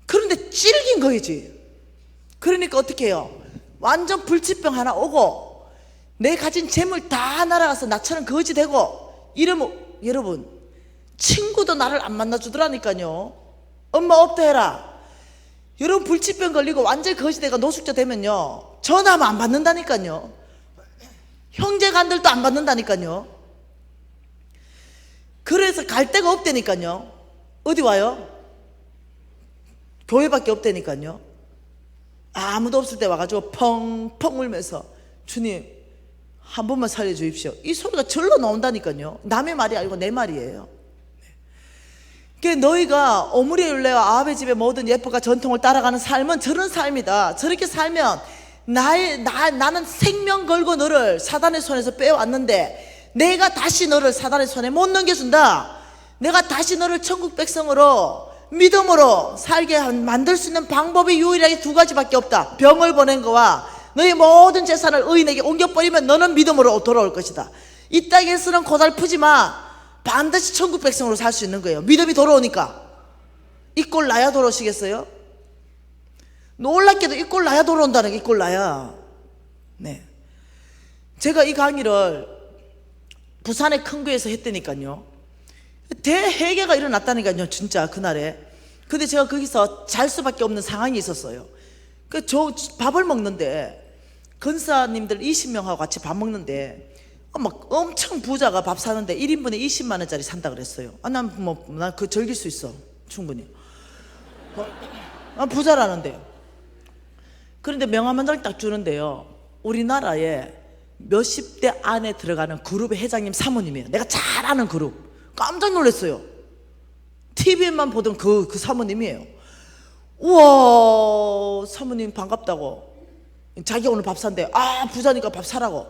A: 그런데 찔긴 거이지. 그러니까 어떻게 해요? 완전 불치병 하나 오고 내 가진 재물 다 날아가서 나처럼 거지 되고 이러면, 여러분 친구도 나를 안 만나주더라니까요. 엄마 없다 해라. 여러분 불치병 걸리고 완전히 거지 돼가 노숙자 되면요, 전화하면 안 받는다니까요. 형제간들도 안 받는다니까요. 그래서 갈 데가 없다니까요. 어디 와요? 교회밖에 없다니까요. 아무도 없을 때 와가지고 펑펑 울면서 주님 한 번만 살려주십시오. 이 소리가 절로 나온다니까요. 남의 말이 아니고 내 말이에요. 그러니까 너희가 오므리의 율례와 아합의 집의 모든 예법과 전통을 따라가는 삶은 저런 삶이다. 저렇게 살면 나는 생명 걸고 너를 사단의 손에서 빼왔는데 내가 다시 너를 사단의 손에 못 넘겨준다. 내가 다시 너를 천국 백성으로 믿음으로 살게 만들 수 있는 방법이 유일하게 두 가지밖에 없다. 병을 보낸 거와 너의 모든 재산을 의인에게 옮겨버리면 너는 믿음으로 돌아올 것이다. 이 땅에서는 고달프지만 반드시 천국 백성으로 살 수 있는 거예요. 믿음이 돌아오니까. 이 꼴 나야 돌아오시겠어요? 놀랍게도 이 꼴 나야 돌아온다는 게 이 꼴 나야. 네. 제가 이 강의를 부산의 큰 교회에서 했다니까요. 대회개가 일어났다니까요, 진짜 그날에. 근데 제가 거기서 잘 수밖에 없는 상황이 있었어요. 저 밥을 먹는데 권사님들 20명하고 같이 밥 먹는데 막 엄청 부자가 밥 사는데 1인분에 20만 원짜리 산다 그랬어요. 난 그거 즐길 수 있어, 충분히. 난 부자라는데요. 그런데 명함 한 장 딱 주는데요, 우리나라에 몇십 대 안에 들어가는 그룹의 회장님 사모님이에요. 내가 잘 아는 그룹. 깜짝 놀랐어요. TV에만 보던 그 사모님이에요. 우와, 사모님 반갑다고. 자기 오늘 밥 산대. 아, 부자니까 밥 사라고.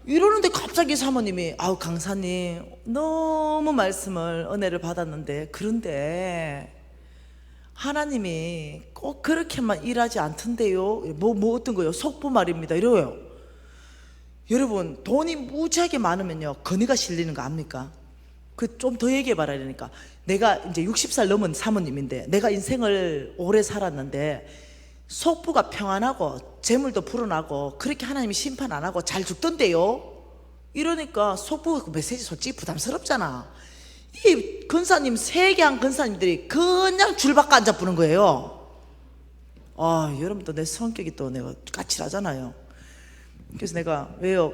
A: 이러는데 갑자기 사모님이, 아우, 강사님 너무 말씀을 은혜를 받았는데, 그런데 하나님이 꼭 그렇게만 일하지 않던데요. 뭐 어떤 거요? 속보 말입니다. 이래요. 여러분, 돈이 무지하게 많으면요, 건의가 실리는 거 압니까? 좀 더 얘기해 봐라. 이러니까 내가 이제 60살 넘은 사모님인데 내가 인생을 오래 살았는데 속부가 평안하고 재물도 불어나고 그렇게 하나님이 심판 안 하고 잘 죽던데요. 이러니까 속부가 그 메시지 솔직히 부담스럽잖아. 이 권사님, 세계한 권사님들이 그냥 줄 밖에 앉아 부는 거예요. 아, 여러분 또 내 성격이 또 내가 까칠하잖아요. 그래서 내가, 왜요?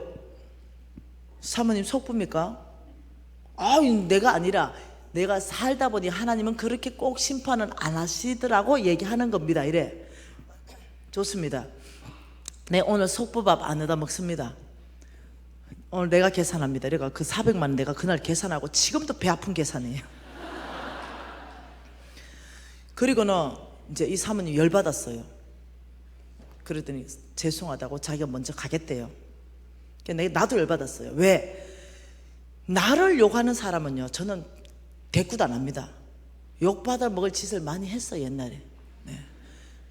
A: 사모님 속부입니까? 아, 내가 아니라 내가 살다 보니 하나님은 그렇게 꼭 심판은 안 하시더라고 얘기하는 겁니다. 이래. 좋습니다. 네, 오늘 속부밥 안 얻어 먹습니다. 오늘 내가 계산합니다. 내가 그 400만 원 내가 그날 계산하고 지금도 배 아픈 계산이에요. 그리고는 이제 이 사모님 열받았어요. 그러더니 죄송하다고 자기가 먼저 가겠대요. 나도 열받았어요. 왜? 나를 욕하는 사람은요, 저는 대꾸도 안 합니다. 욕받아 먹을 짓을 많이 했어, 옛날에. 네.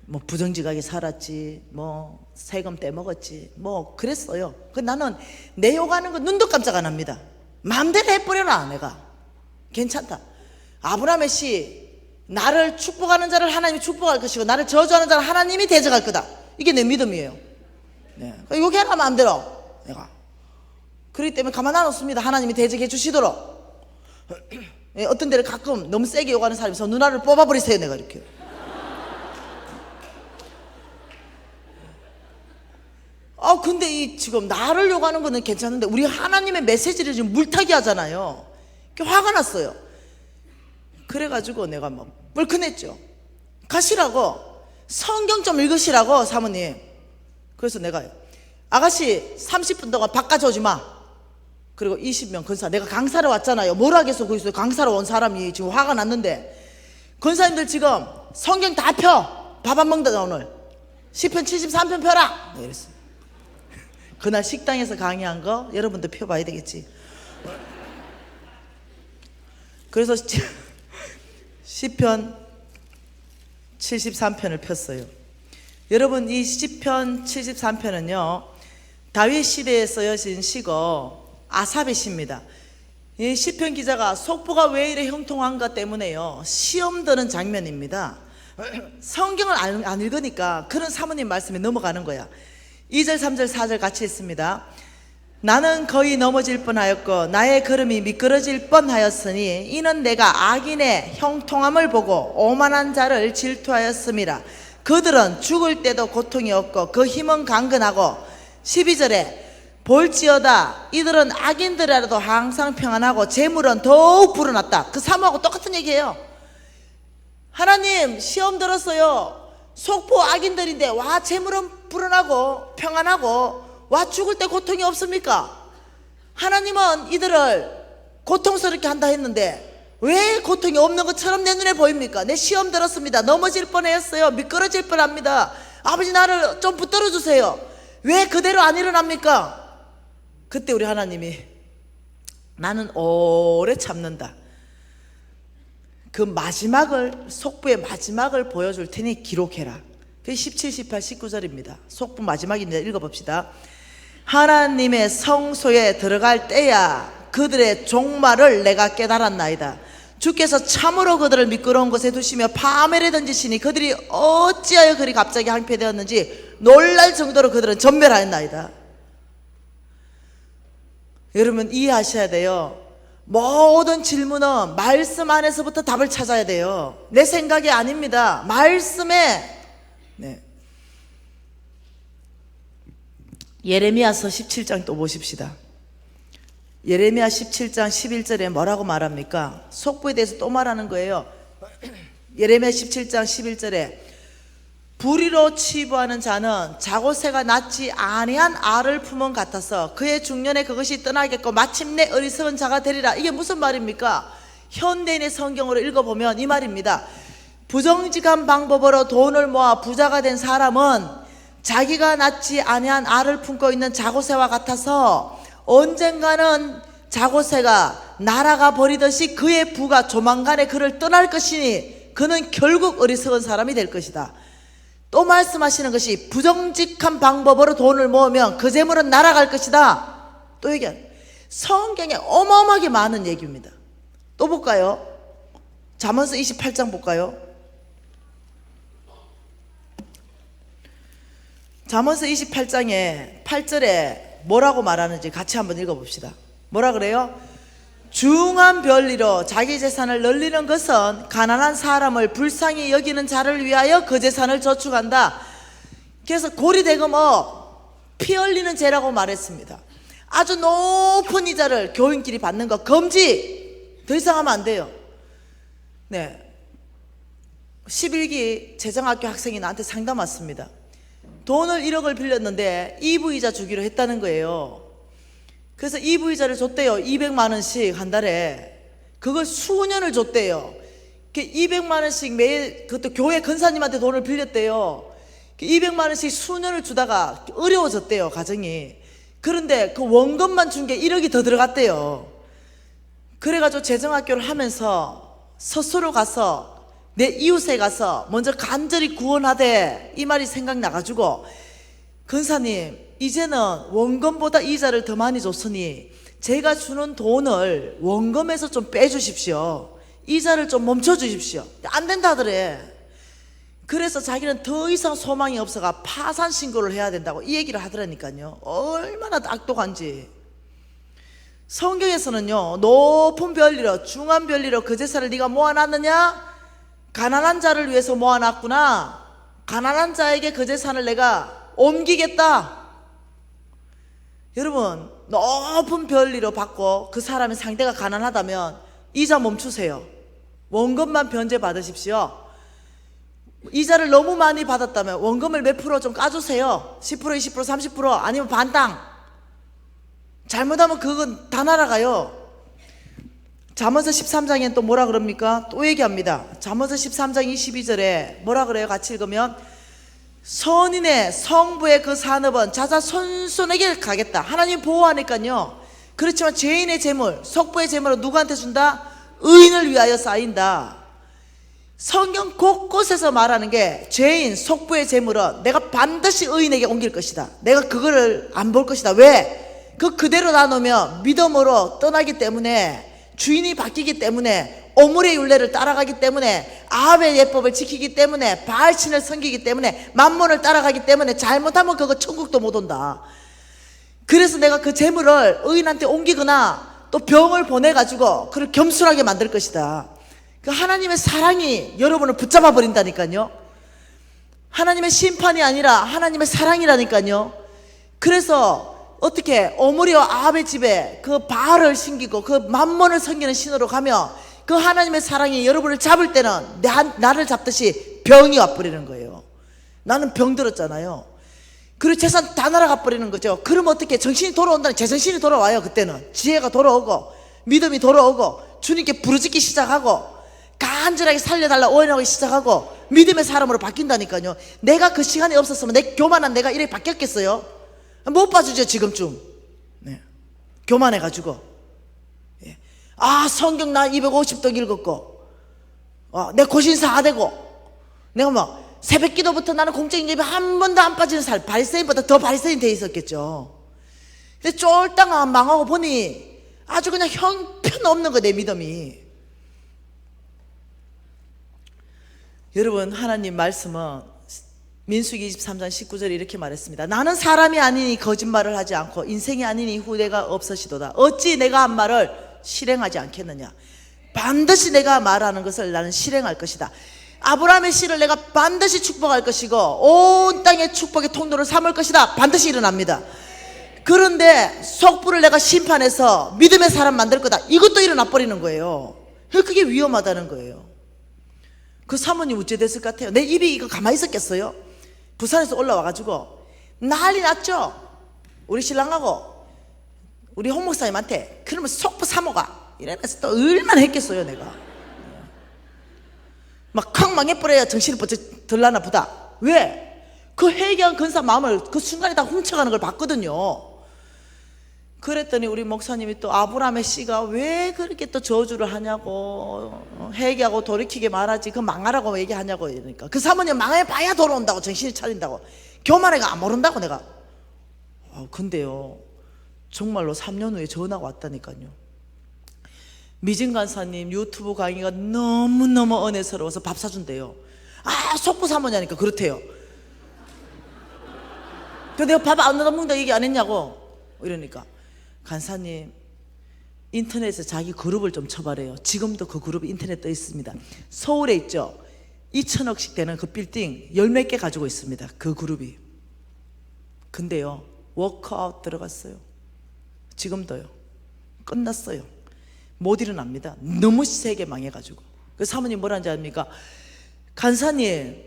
A: 뭐 부정직하게 살았지, 뭐 세금 떼먹었지, 뭐 그랬어요. 나는 내 욕하는 거 눈도 깜짝 안 합니다. 마음대로 해버려라. 내가 괜찮다. 아브라함의 시, 나를 축복하는 자를 하나님이 축복할 것이고 나를 저주하는 자를 하나님이 대적할 거다. 이게 내 믿음이에요. 네. 욕해라 마음대로. 내가 그렇기 때문에 가만 안 놓습니다. 하나님이 대적해 주시도록. 어떤 데를 가끔 너무 세게 욕하는 사람이 있어. 누나를 뽑아버리세요. 내가 이렇게. 근데 지금 나를 욕하는 거는 괜찮은데 우리 하나님의 메시지를 지금 물타기 하잖아요. 화가 났어요. 그래가지고 내가 막 불끈했죠. 가시라고, 성경 좀 읽으시라고, 사모님. 그래서 내가, 아가씨 30분 동안 바꿔 오지 마. 그리고 20명 권사, 내가 강사를 왔잖아요. 뭘 하겠어. 거기서 강사로 온 사람이 지금 화가 났는데, 권사님들 지금 성경 다 펴. 밥 안 먹는다 오늘. 시편 73편 펴라. 이랬어. 그날 식당에서 강의한 거 여러분도 펴봐야 되겠지. 그래서 시편 73편을 폈어요. 여러분, 이 시편 73편은요 다윗 시대에 쓰여진 시고 아삽의 시입니다. 이 시편 기자가 속보가 왜 이래 형통한가 때문에요 시험 드는 장면입니다. 성경을 안 읽으니까 그런 사모님 말씀에 넘어가는 거야. 2절 3절 4절 같이 읽습니다. 나는 거의 넘어질 뻔하였고 나의 걸음이 미끄러질 뻔하였으니 이는 내가 악인의 형통함을 보고 오만한 자를 질투하였음이라. 그들은 죽을 때도 고통이 없고 그 힘은 강건하고. 12절에 볼지어다 이들은 악인들이라도 항상 평안하고 재물은 더욱 불어났다. 그 사모하고 똑같은 얘기예요. 하나님 시험 들었어요. 속보 악인들인데 와 재물은 불어나고 평안하고 와 죽을 때 고통이 없습니까? 하나님은 이들을 고통스럽게 한다 했는데 왜 고통이 없는 것처럼 내 눈에 보입니까? 내 시험 들었습니다. 넘어질 뻔했어요. 미끄러질 뻔합니다. 아버지 나를 좀 붙들어 주세요. 왜 그대로 안 일어납니까? 그때 우리 하나님이 나는 오래 참는다. 그 마지막을, 속부의 마지막을 보여줄 테니 기록해라. 그게 17, 18, 19절입니다. 속부 마지막입니다. 읽어봅시다. 하나님의 성소에 들어갈 때야 그들의 종말을 내가 깨달았나이다. 주께서 참으로 그들을 미끄러운 곳에 두시며 파멸에 던지시니 그들이 어찌하여 그리 갑자기 항폐되었는지 놀랄 정도로 그들은 전멸하였나이다. 여러분 이해하셔야 돼요. 모든 질문은 말씀 안에서부터 답을 찾아야 돼요. 내 생각이 아닙니다. 말씀에. 네. 예레미야서 17장 또 보십시다. 예레미야 17장 11절에 뭐라고 말합니까? 속부에 대해서 또 말하는 거예요. 예레미야 17장 11절에 불의로 치부하는 자는 자고새가 낳지 아니한 알을 품은 같아서 그의 중년에 그것이 떠나겠고 마침내 어리석은 자가 되리라. 이게 무슨 말입니까? 현대인의 성경으로 읽어보면 이 말입니다. 부정직한 방법으로 돈을 모아 부자가 된 사람은 자기가 낳지 아니한 알을 품고 있는 자고새와 같아서 언젠가는 자고새가 날아가 버리듯이 그의 부가 조만간에 그를 떠날 것이니 그는 결국 어리석은 사람이 될 것이다. 또 말씀하시는 것이 부정직한 방법으로 돈을 모으면 그 재물은 날아갈 것이다. 또 얘기한 성경에 어마어마하게 많은 얘기입니다. 또 볼까요? 잠언서 28장 볼까요? 잠언서 28장에 8절에 뭐라고 말하는지 같이 한번 읽어봅시다. 뭐라 그래요? 중한 별리로 자기 재산을 늘리는 것은 가난한 사람을 불쌍히 여기는 자를 위하여 그 재산을 저축한다. 그래서 고리대금업 피 흘리는 죄라고 말했습니다. 아주 높은 이자를 교인끼리 받는 거 금지. 더 이상 하면 안 돼요. 네, 11기 재정학교 학생이 나한테 상담 왔습니다. 돈을 1억을 빌렸는데 EV이자 주기로 했다는 거예요. 그래서 EV이자를 줬대요. 200만 원씩 한 달에. 그걸 수년을 줬대요. 200만 원씩 매일, 그것도 교회 근사님한테 돈을 빌렸대요. 200만 원씩 수년을 주다가 어려워졌대요, 가정이. 그런데 그 원금만 준 게 1억이 더 들어갔대요. 그래가지고 재정학교를 하면서 서소로 가서 내 이웃에 가서 먼저 간절히 구원하되 이 말이 생각나가지고, 근사님 이제는 원금보다 이자를 더 많이 줬으니 제가 주는 돈을 원금에서 좀 빼주십시오. 이자를 좀 멈춰주십시오. 안 된다 그래. 그래서 자기는 더 이상 소망이 없어가 파산 신고를 해야 된다고 이 얘기를 하더라니까요. 얼마나 악독한지. 성경에서는요, 높은 별리로 중한 별리로 그 재산을 네가 모아놨느냐? 가난한 자를 위해서 모아놨구나. 가난한 자에게 그 재산을 내가 옮기겠다. 여러분, 높은 별리로 받고 그 사람의 상대가 가난하다면 이자 멈추세요. 원금만 변제 받으십시오. 이자를 너무 많이 받았다면 원금을 몇 프로 좀 까주세요. 10%, 20%, 30% 아니면 반땅. 잘못하면 그건 다 날아가요. 잠언서 13장엔 또 뭐라 그럽니까? 또 얘기합니다. 잠언서 13장 22절에 뭐라 그래요? 같이 읽으면 선인의 성부의 그 산업은 자자손손에게 가겠다. 하나님 보호하니까요. 그렇지만 죄인의 재물, 속부의 재물은 누구한테 준다? 의인을 위하여 쌓인다. 성경 곳곳에서 말하는 게 죄인, 속부의 재물은 내가 반드시 의인에게 옮길 것이다. 내가 그거를 안 볼 것이다. 왜? 그대로 놔놓으면 믿음으로 떠나기 때문에, 주인이 바뀌기 때문에, 오므리의 율례를 따라가기 때문에, 아합의 예법을 지키기 때문에, 바알신을 섬기기 때문에, 만몬을 따라가기 때문에 잘못하면 그거 천국도 못 온다. 그래서 내가 그 재물을 의인한테 옮기거나 또 병을 보내가지고 그를 겸손하게 만들 것이다. 그 하나님의 사랑이 여러분을 붙잡아 버린다니까요. 하나님의 심판이 아니라 하나님의 사랑이라니까요. 그래서 어떻게 오므리와 아합의 집에 그 바알을 섬기고 그 만몬을 섬기는 신으로 가면 그 하나님의 사랑이 여러분을 잡을 때는 나를 잡듯이 병이 와버리는 거예요. 나는 병 들었잖아요. 그리고 재산 다 날아가 버리는 거죠. 그러면 어떻게? 정신이 돌아온다는, 제정신이 돌아와요. 그때는 지혜가 돌아오고 믿음이 돌아오고 주님께 부르짖기 시작하고 간절하게 살려달라 오해하기 시작하고 믿음의 사람으로 바뀐다니까요. 내가 그 시간이 없었으면 내 교만한 내가 이렇게 바뀌었겠어요? 못 봐주죠 지금쯤. 네. 교만해가지고. 예. 아 성경 나 250독 읽었고 내 고신사 안 되고 내가 뭐 새벽 기도부터 나는 공적인 예배 한 번도 안 빠지는 살 바리새인보다 더 바리새인 돼 있었겠죠. 근데 쫄딱 망하고 보니 아주 그냥 형편없는 거 내 믿음이. 여러분 하나님 말씀은 민수기 23장 19절에 이렇게 말했습니다. 나는 사람이 아니니 거짓말을 하지 않고 인생이 아니니 후회가 없으시도다. 어찌 내가 한 말을 실행하지 않겠느냐. 반드시 내가 말하는 것을 나는 실행할 것이다. 아브라함의 씨를 내가 반드시 축복할 것이고 온 땅의 축복의 통로를 삼을 것이다. 반드시 일어납니다. 그런데 속부를 내가 심판해서 믿음의 사람 만들 거다. 이것도 일어나 버리는 거예요. 그게 위험하다는 거예요. 그 사모님 어째 됐을 것 같아요? 내 입이 이거 가만히 있었겠어요? 부산에서 올라와가지고 난리 났죠. 우리 신랑하고 우리 홍 목사님한테 그러면 속부 사모가 이래서 또 얼마나 했겠어요 내가. 막 콱 망해버려야 정신이 번쩍 들라나 보다. 왜? 그 회개한 근사 마음을 그 순간에 다 훔쳐가는 걸 봤거든요. 그랬더니 우리 목사님이 또 아브라함의 씨가 왜 그렇게 또 저주를 하냐고 회개하고 돌이키게 말하지 그 망하라고 얘기하냐고. 이러니까 그 사모님 망해봐야 돌아온다고 정신이 차린다고. 교만해가 안 모른다고 내가. 근데요 정말로 3년 후에 전화가 왔다니까요. 미진 간사님 유튜브 강의가 너무너무 은혜스러워서 밥 사준대요. 속부 사모냐니까 그렇대요. 그래서 내가 밥 안 먹는다 얘기 안 했냐고. 이러니까 간사님 인터넷에 자기 그룹을 좀 쳐봐래요. 지금도 그 그룹이 인터넷 떠 있습니다. 서울에 있죠. 2천억씩 되는 그 빌딩 10몇 개 가지고 있습니다. 그 그룹이. 근데요 워크아웃 들어갔어요. 지금도요. 끝났어요. 못 일어납니다. 너무 세게 망해가지고. 그 사모님 뭐라는지 아십니까? 간사님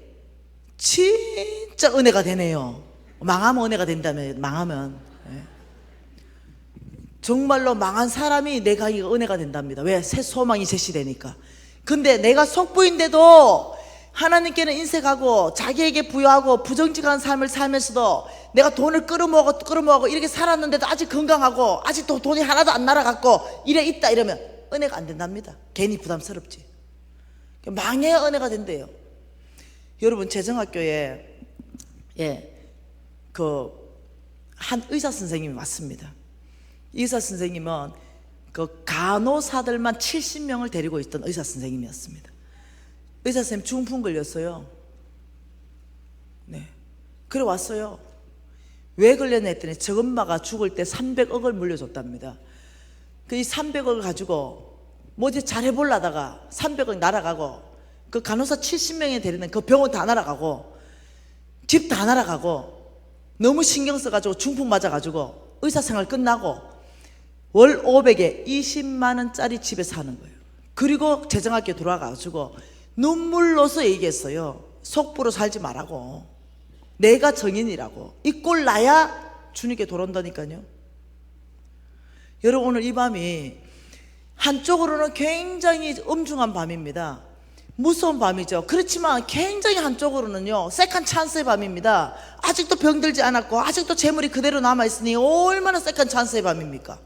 A: 진짜 은혜가 되네요. 망하면 은혜가 된다면 망하면. 정말로 망한 사람이 내 강의가 은혜가 된답니다. 왜? 새 소망이 제시되니까. 근데 내가 속부인데도 하나님께는 인색하고 자기에게 부여하고 부정직한 삶을 살면서도 내가 돈을 끌어모으고 이렇게 살았는데도 아직 건강하고 아직도 돈이 하나도 안 날아갔고 이래 있다 이러면 은혜가 안 된답니다. 괜히 부담스럽지. 망해야 은혜가 된대요. 여러분 재정학교에 한 의사 선생님이 왔습니다. 의사 선생님은 그 간호사들만 70명을 데리고 있던 의사 선생님이었습니다. 의사 선생님 중풍 걸렸어요. 네. 그래 왔어요. 왜 걸렸나 했더니 저엄마가 죽을 때 300억을 물려줬답니다. 그 이 300억을 가지고 뭐 이제 잘해보려다가 300억 날아가고 그 간호사 70명에 데리는 그 병원 다 날아가고 집 다 날아가고 너무 신경 써가지고 중풍 맞아가지고 의사생활 끝나고 월 500에 20만 원짜리 집에 사는 거예요. 그리고 재정학교 들어와가지고 눈물로서 얘기했어요. 속부로 살지 말라고. 내가 정인이라고. 이 꼴 나야 주님께 돌아온다니까요. 여러분 오늘 이 밤이 한쪽으로는 굉장히 엄중한 밤입니다. 무서운 밤이죠. 그렇지만 굉장히 한쪽으로는요 세컨 찬스의 밤입니다. 아직도 병들지 않았고 아직도 재물이 그대로 남아있으니 얼마나 세컨 찬스의 밤입니까?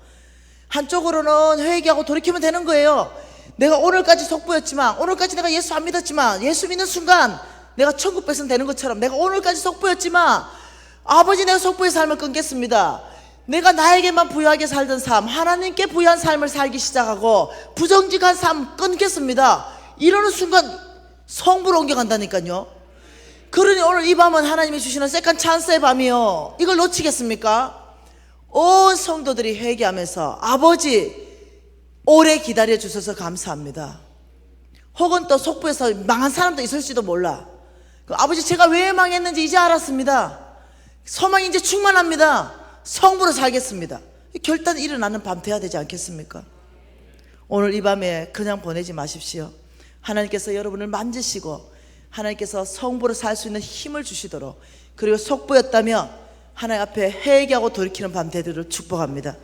A: 한쪽으로는 회개하고 돌이키면 되는 거예요. 내가 오늘까지 속부였지만 오늘까지 내가 예수 안 믿었지만 예수 믿는 순간 내가 천국 백성 되는 것처럼 내가 오늘까지 속부였지만 아버지 내가 속부의 삶을 끊겠습니다. 내가 나에게만 부유하게 살던 삶 하나님께 부유한 삶을 살기 시작하고 부정직한 삶 끊겠습니다. 이러는 순간 성부로 옮겨간다니까요. 그러니 오늘 이 밤은 하나님이 주시는 세컨 찬스의 밤이요. 이걸 놓치겠습니까? 온 성도들이 회개하면서 아버지 오래 기다려 주셔서 감사합니다. 혹은 또 속부에서 망한 사람도 있을지도 몰라. 아버지 제가 왜 망했는지 이제 알았습니다. 소망이 이제 충만합니다. 성부로 살겠습니다. 결단이 일어나는 밤 돼야 되지 않겠습니까? 오늘 이 밤에 그냥 보내지 마십시오. 하나님께서 여러분을 만지시고 하나님께서 성부로 살 수 있는 힘을 주시도록 그리고 속부였다면 하나님 앞에 회개하고 돌이키는 밤 되도록 축복합니다.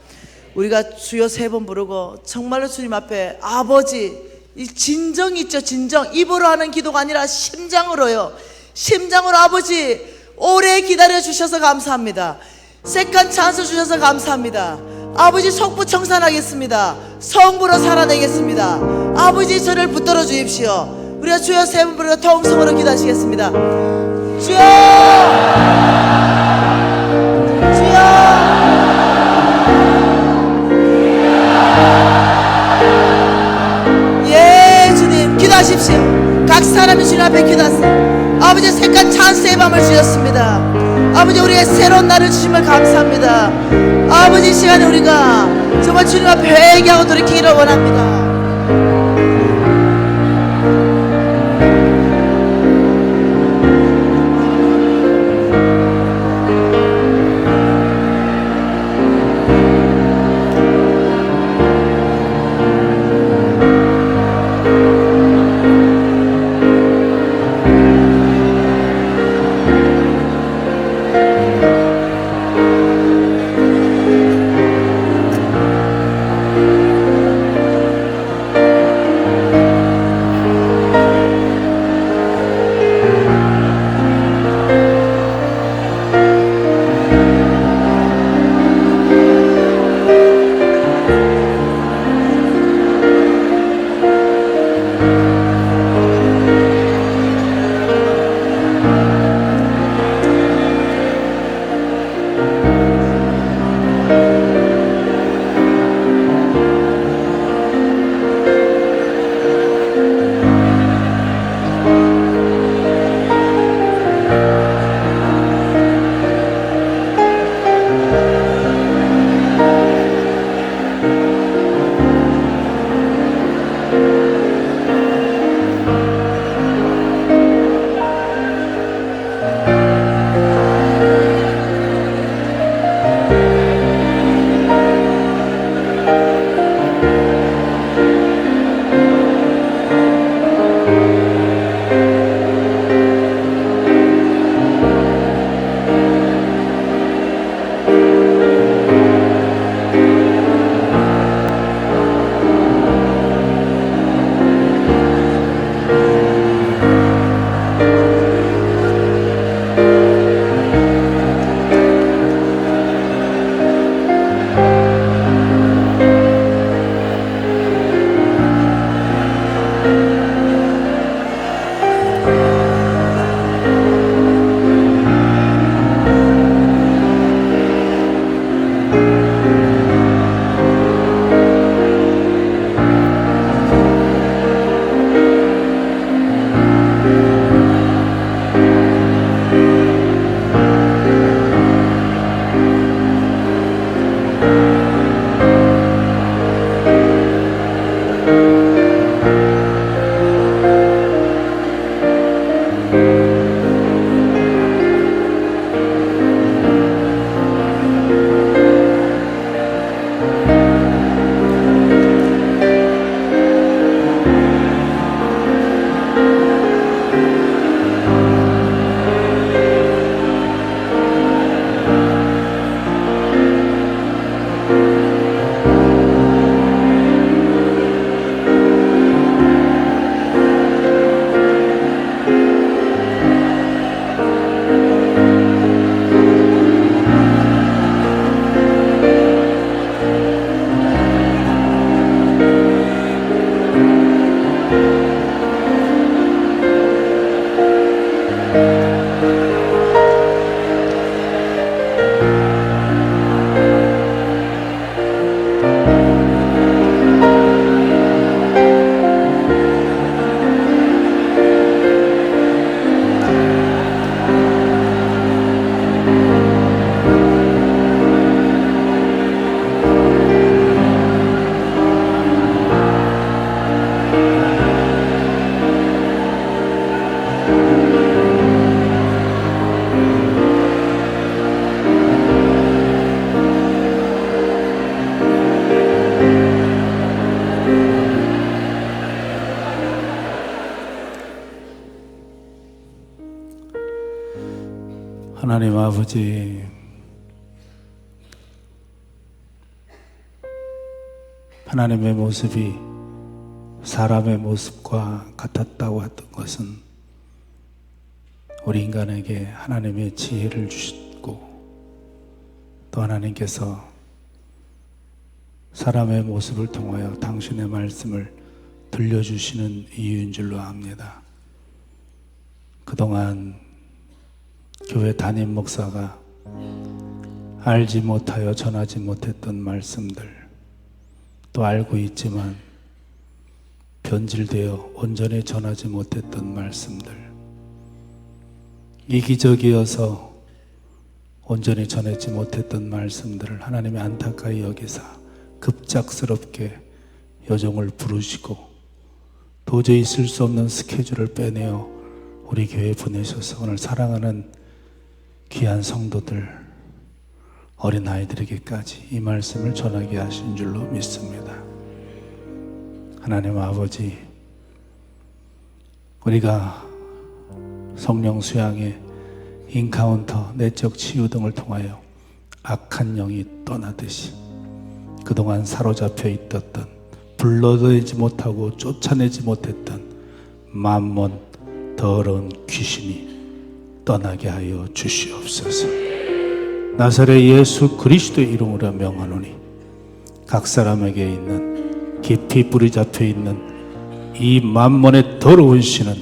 A: 우리가 주여 3번 부르고 정말로 주님 앞에 아버지 이 진정 있죠, 진정. 입으로 하는 기도가 아니라 심장으로요. 심장으로 아버지 오래 기다려 주셔서 감사합니다. 세컨 찬스 주셔서 감사합니다. 아버지 속부 청산하겠습니다. 성부로 살아내겠습니다. 아버지 저를 붙들어 주십시오. 우리가 주여 세 번 부르고 통성으로 기도하시겠습니다. 주여, 주여. 예, 주님 기도하십시오. 각 사람이 주님 앞에 기도하세요. 아버지 색깔 찬스의 밤을 주셨습니다. 아버지 우리의 새로운 날을 주심을 감사합니다. 아버지 이 시간에 우리가 정말 주님 앞에 회개하고 돌이키기를 원합니다.
B: 하나님 아버지, 하나님의 모습이 사람의 모습과 같았다고 했던 것은 우리 인간에게 하나님의 지혜를 주시고 또 하나님께서 사람의 모습을 통하여 당신의 말씀을 들려주시는 이유인 줄로 압니다. 그동안 교회 담임 목사가 알지 못하여 전하지 못했던 말씀들, 또 알고 있지만 변질되어 온전히 전하지 못했던 말씀들, 이기적이어서 온전히 전하지 못했던 말씀들을 하나님이 안타까이 여기사 급작스럽게 여종을 부르시고 도저히 있을 수 없는 스케줄을 빼내어 우리 교회에 보내셔서 오늘 사랑하는 귀한 성도들, 어린아이들에게까지 이 말씀을 전하게 하신 줄로 믿습니다. 하나님 아버지, 우리가 성령 수양의 인카운터, 내적 치유 등을 통하여 악한 영이 떠나듯이 그동안 사로잡혀 있었던, 불러내지 못하고 쫓아내지 못했던 만몬 더러운 귀신이 떠나게 하여 주시옵소서. 나사렛 예수 그리스도의 이름으로 명하노니 각 사람에게 있는 깊이 뿌리 잡혀 있는 이 만몬의 더러운 신은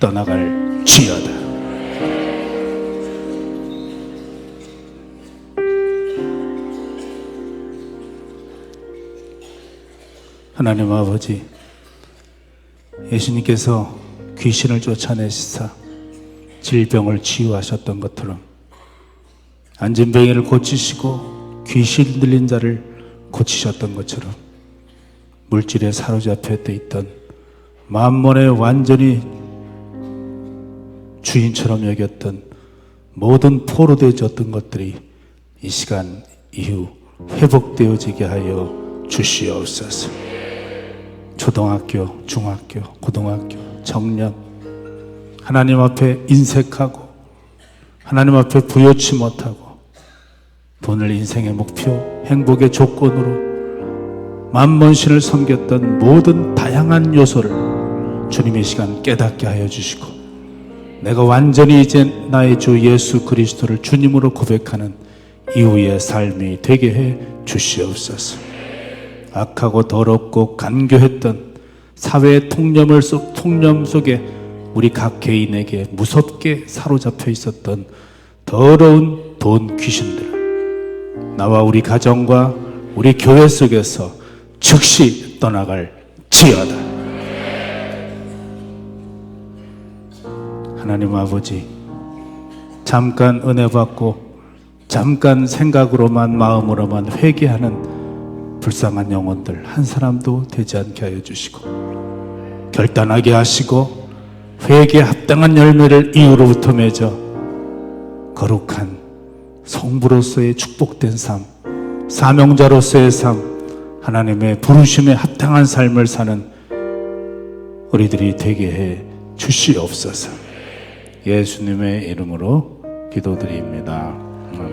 B: 떠나갈 지어다. 하나님 아버지, 예수님께서 귀신을 쫓아내시사 질병을 치유하셨던 것처럼 안진뱅이를 고치시고 귀신 들린 자를 고치셨던 것처럼 물질에 사로잡혀 있던 만몬의 완전히 주인처럼 여겼던 모든 포로되어졌던 것들이 이 시간 이후 회복되어지게 하여 주시옵소서. 초등학교, 중학교, 고등학교, 청년, 하나님 앞에 인색하고 하나님 앞에 부여치 못하고 돈을 인생의 목표, 행복의 조건으로 만몬신을 섬겼던 모든 다양한 요소를 주님의 시간 깨닫게 하여 주시고 내가 완전히 이제 나의 주 예수 그리스도를 주님으로 고백하는 이후의 삶이 되게 해 주시옵소서. 악하고 더럽고 간교했던 사회의 통념 속에 우리 각 개인에게 무섭게 사로잡혀 있었던 더러운 돈 귀신들, 나와 우리 가정과 우리 교회 속에서 즉시 떠나갈 지어다. 하나님 아버지, 잠깐 은혜 받고 잠깐 생각으로만 마음으로만 회개하는 불쌍한 영혼들 한 사람도 되지 않게 하여 주시고 결단하게 하시고 회개에 합당한 열매를 이후로부터 맺어 거룩한 성부로서의 축복된 삶, 사명자로서의 삶, 하나님의 부르심에 합당한 삶을 사는 우리들이 되게 해 주시옵소서. 예수님의 이름으로 기도드립니다.